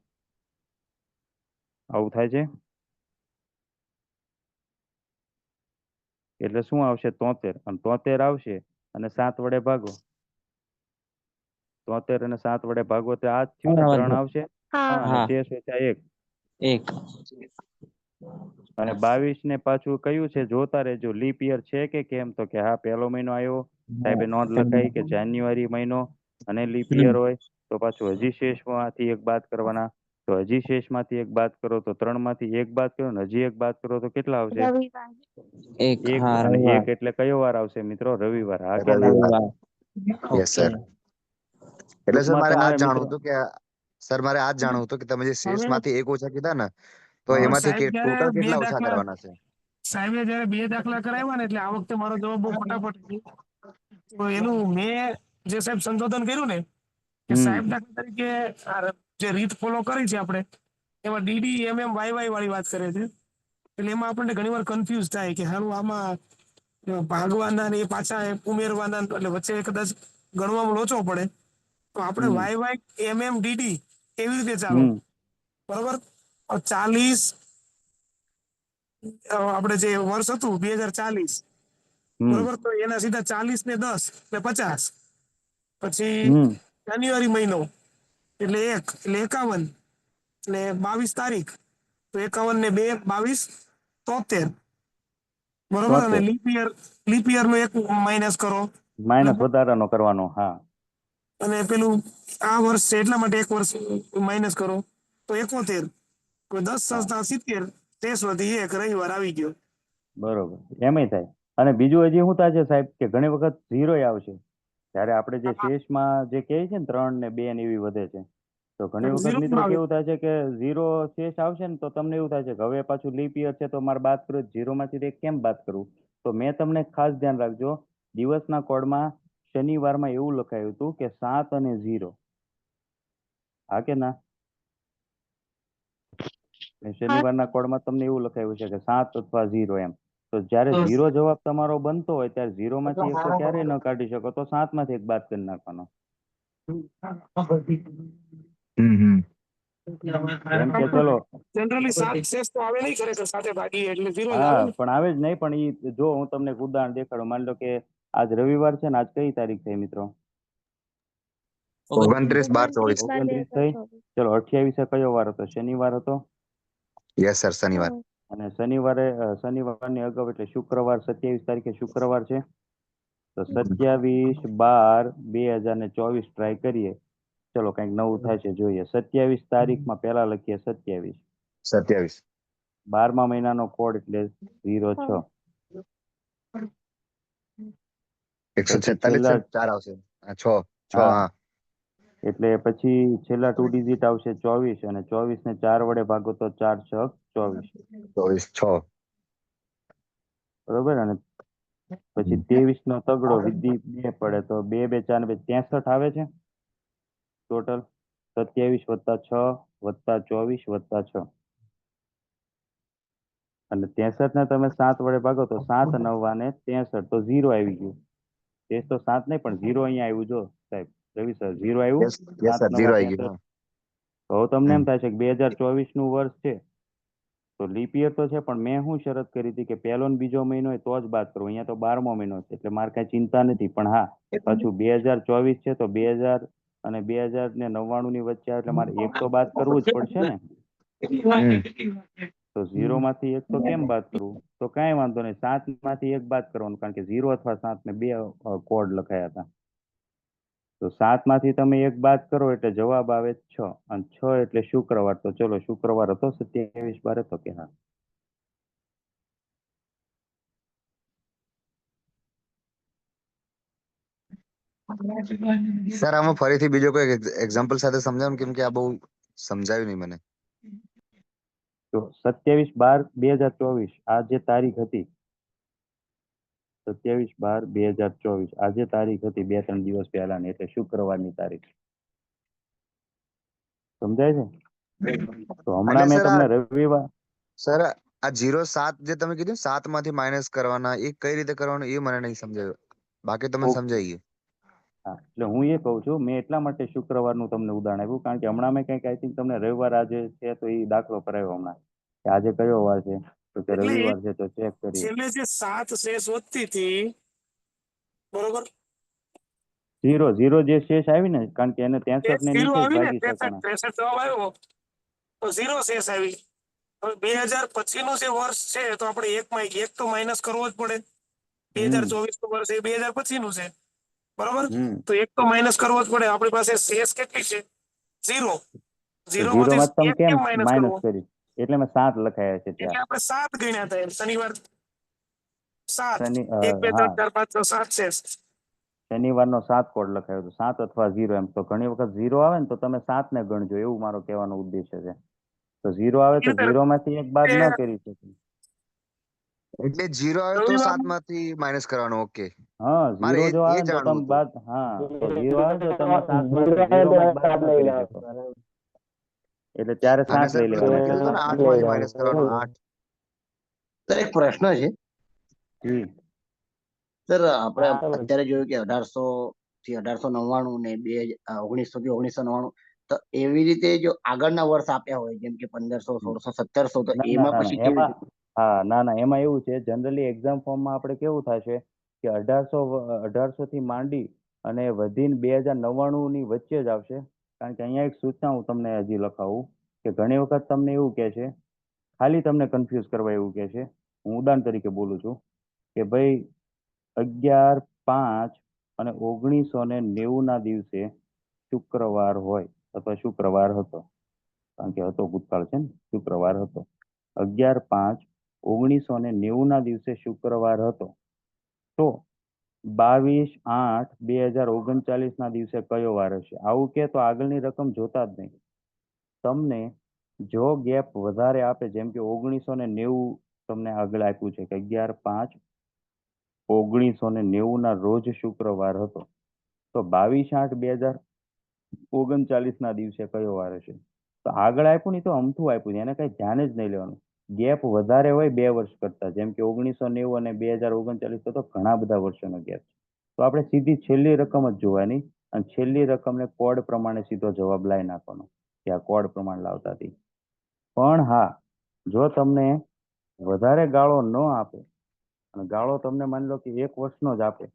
આવું થાય છે. એટલે શું આવશે? 73. અને 73 આવશે અને 7 વડે ભાગો. 73 અને 7 વડે ભાગો તો આ જ થયું ને, 3 આવશે. હા. અને હા. શેષ ઓછા 1. 1. અને 22 ને પાછું કયું છે જોતા રહેજો, લીપ યર છે કે કેમ? તો કે હા, પહેલો મહિનો આવ્યો. સાહેબે નોંધ લખાઈ કે જાન્યુઆરી મહિનો અને લીપ યર હોય તો પાછું હજી શેષમાંથી 1 બાદ કરવાના. તો હજી શેષમાંથી 1 બાદ કરો તો 3 માંથી 1 બાદ કરો ને હજી 1 બાદ કરો તો કેટલા આવશે? રવિવાર. 1. 1. હા, અને રવિવાર. 1 એટલે કયો વાર આવશે મિત્રો? રવિવાર. હા કે ના? રવિવાર. રવિવાર. Yes okay. સર. એટલે સર ટૂંકમાં મારે આ તમારે જ જાણવું મિત્રો, હતું કે સર મારે આ જ જાણવું હતું કે તમે જે શેષ હવે માંથી 1 ઓછા કીધા ને, તો હા, એમાંથી સાહેબ જયારે ટોટલ બે કેટલા ઓછા દાખલા કરવાના છે? સાહેબે જયારે 2 દાખલા કરાવ્યા ને, એટલે આ વખતે મારો જવાબ બહુ ફટાફટ છે. તો એનું મેં જે સાહેબ સંશોધન કર્યું ને, કે હમ સાહેબ દાખલા તરીકે જે રીત ફોલો કરી છે આપણે, એમાં ડીડી વાય વાળી વાત કરે છે. એટલે એમાં આપણને ઘણી વાર કન્ફ્યુઝ થાય કે હારું આમાં ભાગવાના ને એ પાછા ઉમેરવાના, એટલે વચ્ચે કદાચ ગણવામાં લોચો પડે. તો આપણે હમ વાય ડીડી એવી રીતે ચાલો. હમ બરોબર. 40 આપણે જે વર્ષ હતું 2040, હમ બરોબર. તો એના સીધા 40 ને 10 એટલે 50. પછી હમ જાન્યુઆરી મહિનો એટલે 1 એટલે 51, એટલે 22 તારીખ. તો 51 ને 2 22, 73. બરોબર. અને 73 લીપ યર નો 1 માઇનસ કરો. માઇનસ એટલે વધારાનો કરવાનો. હા, અને પેલું આ વર્ષ છે એટલા માટે 1 વર્ષ માઇનસ કરો તો 71. કોઈ 10 હા, સંસ્થા 70, શેષ વધી 1, રવિવાર આવી ગયો. બરોબર. એમય થાય. અને બીજું હજી શું થાય છે સાહેબ, કે ઘણી વખત 0 આવશે. ત્યારે આપણે જે શેષમાં જે કહે છે ને 3 ને 2 ને એવી વધે છે, તો ઘણી વખત 0 મિત્રો આવે. કેવું થાય છે કે 0 શેષ આવશે ને, તો તમને એવું થાય છે કે હવે પાછું લીપ યર છે તો મારે બાદ કરવું, 0 માંથી 1 કેમ બાદ કરવું? તો મેં તમને ખાસ ધ્યાન રાખજો, દિવસના કોડમાં શનિવારમાં એવું લખાયું હતું કે 7 અને 0. હા કે ના? હા. શનિવારના કોડમાં તમને એવું લખાયું છે કે 7 અથવા 0 એમ. તો જ્યારે 0 જવાબ તમારો બનતો હોય ત્યારે 0 માંથી 1 તો ક્યારેય ન કાઢી શકો, તો 7 માંથી 1 બાદ કરી નાખવાનો. હમ. એમ કે ચલો, જનરલી 7 શેષ તો આવે નહીં ખરેખર, સાથે ભાગીએ એટલે 0 જ આવે હા ને. પણ આવે જ નહીં. પણ ઈ જો હું તમને એક ઉદાહરણ દેખાડું. માની લો કે આજ રવિવાર છે ને, આજ કઈ તારીખ થઈ મિત્રો? 29 12 24. 29 થઈ. 29/12/24. ચલો, 28 કયો વાર હતો? શનિવાર હતો. યસ સર શનિવાર. અને શનિવારની અગાઉ એટલે શુક્રવાર, 27 તારીખે શુક્રવાર છે. તો 27/12/2024 ટ્રાય કરીએ. ચલો કંઈક નવું થાય છે જોઈએ. 27 તારીખમાં પહેલા લખીએ 27. 27. 12મા મહિનાનો કોડ એટલે 06. 146 છે ને 4 આવશે. 6 6 હા, હા. એટલે પછી છેલ્લા 2 ડિજિટ આવશે 24, અને 24 ને 4 વડે ભાગો તો 4 6 24. 24 6. બરોબર. અને પછી 23 નો તગડો વિધિ 2 પડે તો 2 2 4 ને 63 આવે છે ટોટલ. 27 વત્તા 6 વત્તા 24 વત્તા 6, અને 63 ને તમે 7 વડે ભાગો તો 7 9 અને 63, તો 0 આવી ગયું. શેષ તો 7 નહીં, પણ 0 અહીંયા આવ્યું. જો સાહેબ રવિ સર, 0 આવ્યું. યસ યસ 7 સર 0 9 આવી 63. ગયું. તો હવે તમને હમ. એમ થાય છે કે 2024 નું વર્ષ છે, તો લીપ યર તો છે, પણ મેં શું શરત કરી હતી કે પહેલો ને બીજો મહિનો હોય તો જ બાદ કરવો. અહીંયા તો 12મો મહિનો છે, એટલે મારે કાંઈ ચિંતા નથી. પણ હા, પાછું 2024 છે તો અને 2099 ની વચ્ચે આવે એટલે મારે એક તો બાદ કરવું જ પડશે ને. તો 0 માંથી એક તો કેમ બાદ કરવું? તો કાંઈ વાંધો નહીં, 7 માંથી એક બાદ કરવાનું, કારણ કે 0 અથવા 7 ને બે કોડ લખાયા હતા. તો 7 માંથી તમે એક બાદ કરો એટલે જવાબ આવે 6, અને 6 એટલે શુક્રવાર. તો ચલો, શુક્રવાર હતો 27/12 હતો કે હા? સર આમાં ફરીથી બીજો કોઈ એક્ઝામ્પલ સાથે સમજાવો ને, કેમ કે આ બહુ સમજાયું નહીં મને. તો 27/12/2024 આ જે તારીખ હતી, 27/12/2024 આ જે તારીખ હતી 2-3 દિવસ પહેલાની, એટલે શુક્રવારની તારીખ. સમજાય છે? તો હમણાં મેં સર તમને રવિવાર સર આ 07 જે તમે કીધું 7 માંથી માઇનસ કરવાના, એ કઈ રીતે કરવાનું એ મને નહીં સમજાયું. બાકી તમે ઓકે. સમજાઈ ગયું. હા, એટલે હું એ કહું છું, મેં એટલા માટે શુક્રવારનું તમને ઉદાહરણ આપ્યું, કારણ કે હમણાં મેં કંઈક આઈ થિંક તમને રવિવાર આજે છે તો એ દાખલો કરાવ્યો હમણાં, કે આજે કયો વાર છે, તો કે એટલે રવિવાર છે, તો ચેક કરીએ. છેલ્લે જે 7 શેષ વધતી હતી, બરોબર, 0 જે શેષ આવી ને, કારણ કે એને 63 ને ઝીરો નીચે જ આવી ને, ભાગી 63 શકાણા. 63 જવાબ આવ્યો, તો 0 શેષ આવી. હવે 2000 પછીનું જે વર્ષ છે, તો આપણે એક તો માઇનસ કરવો જ પડે. 2024 નું વર્ષ એ 2000 પછીનું છે, બરોબર. તો એક તો માઇનસ કરવો જ પડે. આપણી પાસે શેષ કેટલી છે? 0. 0 0 માંથી માં તમે એક કેમ કેમ માઇનસ માઇનસ કરવો? કરી? એટલે મેં 7 લખાયા છે એટલે ત્યાં. આપણે 7 ગણ્યા હતા. શનિવાર 7, શનિ 1 2 હા, 3 4 5 6 7 શેષ. શનિવારનો 7 કોડ લખાયો હતો, 7 અથવા 0 એમ. તો ઘણી વખત 0 આવે ને તો તમે 7 ને ગણજો, એવું મારો કહેવાનો ઉદ્દેશ્ય છે. તો 0 આવે તો 0 માંથી એક બાદ ન કરી શકે. એટલે 0 આવે તો 7 માંથી માઇનસ કરવાનું. ઓકે, હા, મારે 0 જો આવે એ ને તો જાણવું તમે હતું. બાદ, હા, તો 0 આવે તો તમે 7 માંથી 0 માં જ બાદ ન કરી શકો, એટલે ત્યારે અને 7 સર લઈ પેલું તમે લેવાના. કીધું હતું ને 8 માંથી માઇનસ કરવાનું. 8 સર એક પ્રશ્ન છે. જી. સર આપણે અત્યારે જોયું કે 1800 થી 1899 ને 1900 થી 1999, તો એવી રીતે જો આગળના વર્ષ આપ્યા હોય, જેમ કે 1500 1600 1700, તો ના ના એમાં ના ના પછી કેવી એમાં, રીતે? હા, ના ના, એમાં એવું છે, જનરલી એક્ઝામ ફોર્મમાં આપણે કેવું થશે કે 1800 થી માંડી અને વધીને 2099 ની વચ્ચે જ આવશે. કારણ કે અહીંયા એક સૂચના હું તમને હજી લખાવું, કે ઘણી વખત તમને એવું કહે છે, ખાલી તમને કન્ફ્યુઝ કરવા એવું કહે છે. હું ઉદાહરણ તરીકે બોલું છું કે ભાઈ 11/5 અને 1990 ના દિવસે શુક્રવાર હોય અથવા શુક્રવાર હતો, કારણ કે હતો ભૂતકાળ છે ને, શુક્રવાર હતો. 11/5/1990 ના દિવસે શુક્રવાર હતો. તો 22/8/2039 ના દિવસે કયો વાર હશે? આવું કે તો આગળની રકમ જોતા જ નહીં. તમને જો ગેપ વધારે આપે, જેમ કે 1990 તમને આગળ આપ્યું છે કે 11/5/1990 ના રોજ શુક્રવાર હતો, તો 22/8/2039 ના દિવસે કયો વાર હશે? તો આગળ આપ્યું નહીં તો અમથું આપ્યું છે, એને કઈ ધ્યાન જ નહીં લેવાનું. ગેપ વધારે હોય 2 વર્ષ કરતા, જેમ કે 1990 અને 2039, તો ઘણા બધા વર્ષોનો ગેપ છે. તો આપણે સીધી છેલ્લી રકમ જ જોવાની, અને છેલ્લી રકમને કોડ પ્રમાણે સીધો જવાબ લાવી નાખવાનો, કે આ કોડ પ્રમાણે લાવતા હતી. પણ હા, જો તમને વધારે ગાળો ન આપે, અને ગાળો તમને માની લો કે 1 વર્ષનો જ આપે,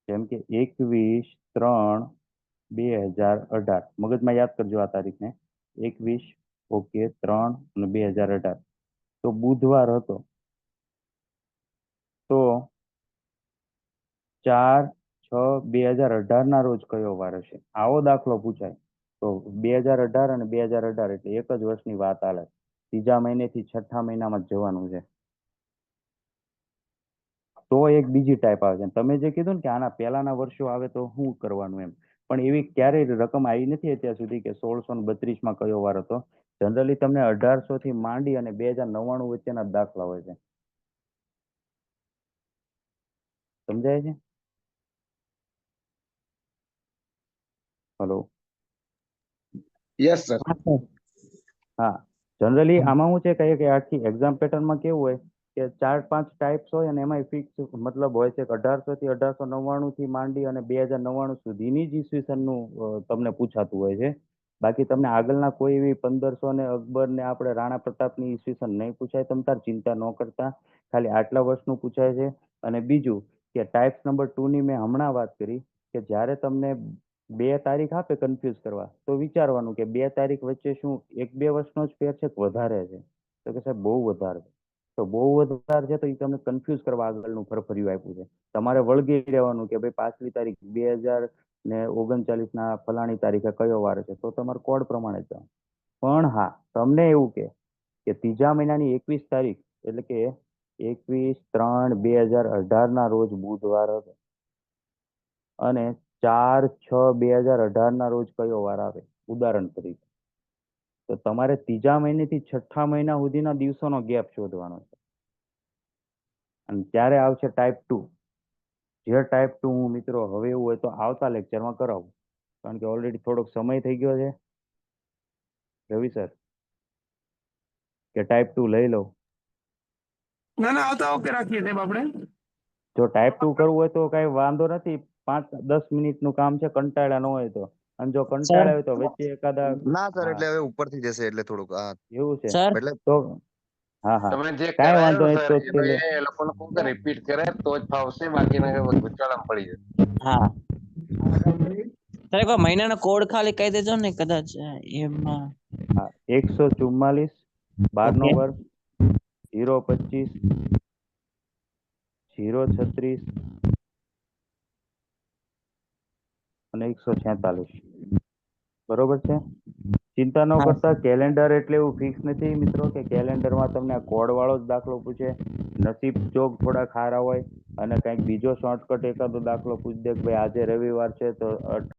જેમ કે 21/3/2018, મગજમાં યાદ કરજો આ તારીખને, 21/3/2018, તો બુધવાર હતો. તો 4/6/2018 ના રોજ કયો વાર હશે? આવો દાખલો પૂછાય તો 2018 અને 2018 એટલે એક જ વર્ષની વાત હાલે. ત્રીજા મહિનેથી છઠ્ઠા મહિનામાં જ જવાનું છે. તો એક બીજી ટાઈપ આવે છે. તમે જે કીધું ને કે આના પહેલાના વર્ષો આવે તો શું કરવાનું એમ, પણ એવી ક્યારેય રકમ આવી નથી અત્યાર સુધી કે 1632 માં કયો વાર હતો. જનરલી તમને 1800 થી માંડી અને 2099 વચ્ચેના જ દાખલા હોય છે. સમજાય છે? હલો. Yes sir. હા, જનરલી આમાં શું છે કે આખી એક્ઝામ પેટર્નમાં કેવું હોય કે 4-5 ટાઈપ્સ હોય, અને એમાં ફિક્સ મતલબ હોય છે કે 1800 થી 1899 થી માંડી અને 2099 સુધીની જ ઈસવીસનનું તમને પૂછાતું હોય છે. બાકી તમને આગળના કોઈ એવી 1500 ને અકબર ને આપણે રાણા પ્રતાપની ઈસવીસન નહીં પૂછાય. તમ તાર ચિંતા ન કરતા, ખાલી આટલા વર્ષનું પૂછાય છે. અને બીજું કે ટાઈપ્સ નંબર 2 ની મેં હમણાં વાત કરી કે જ્યારે તમને બે તારીખ આપે કન્ફ્યુઝ કરવા, તો વિચારવાનું કે 2 તારીખ વચ્ચે શું 1-2 વર્ષનો જ ફેર છે કે વધારે છે? તો કે સાહેબ બહુ વધારે છે. તો બહુ વધારે છે તો એ તમને કન્ફ્યુઝ કરવા આગળનું ફરફરિયું આપ્યું છે. તમારે વળગી રહેવાનું કે ભાઈ પાછલી તારીખ 2039 ના ફલાણી તારીખે કયો વાર છે, તો તમારે કોડ પ્રમાણે જ જવાનું. પણ હા, તમને એવું કે ત્રીજા મહિનાની 21 તારીખ એટલે કે 21/3/2018 ના રોજ બુધવાર હતો અને 4/6/2018 ના રોજ કયો વાર આવે, ઉદાહરણ તરીકે, તો તમારે ત્રીજા મહિનેથી છઠ્ઠા મહિના સુધીના દિવસોનો ગેપ શોધવાનો છે. અને ત્યારે આવશે ટાઈપ 2. જે ટાઈપ 2 હું મિત્રો હવે એવું હોય તો આવતા લેક્ચરમાં કરાવું, કારણ કે ઓલરેડી થોડોક સમય થઈ ગયો છે. રવિ સર, કે ટાઈપ 2 લઈ લઉં? ના ના, આવતા વખતે રાખીએ સાહેબ આપણે. જો ટાઈપ 2 કરવું હોય તો કઈ વાંધો નથી, 5-10 મિનિટનું કામ છે, કંટાળ્યા ન હોય તો. અને જો કંટાળ્યા હોય તો વચ્ચે એકાદા, ના સર, હા એટલે હવે ઉપરથી જશે એટલે થોડુંક એવું છે સર એટલે તો હા હા, તમે જે કાંઈ વાંધો કરાયું નહીં. સર તો એનો છેલ્લે એ લોકોને કહું કે રિપીટ કરે તો જ ફાવશે, બાકી ગુચવાડામાં પડી જશે. હા સર એકવાર મહિનાનો કોડ ખાલી કહી દેજો ને, કદાચ એમાં. હા, 144 12 નો ઓકે વર્ગ 025 036 અને 146. બરોબર છે? ચિંતા ન હા કરતા. કેલેન્ડર એટલે એવું ફિક્સ નથી મિત્રો કે કેલેન્ડરમાં તમને આ કોડ વાળો જ દાખલો પૂછે. નસીબ ચોક થોડા ખારા હોય અને કંઈક બીજો શોર્ટકટ એકાદો દાખલો પૂછી દે કે ભાઈ આજે રવિવાર છે તો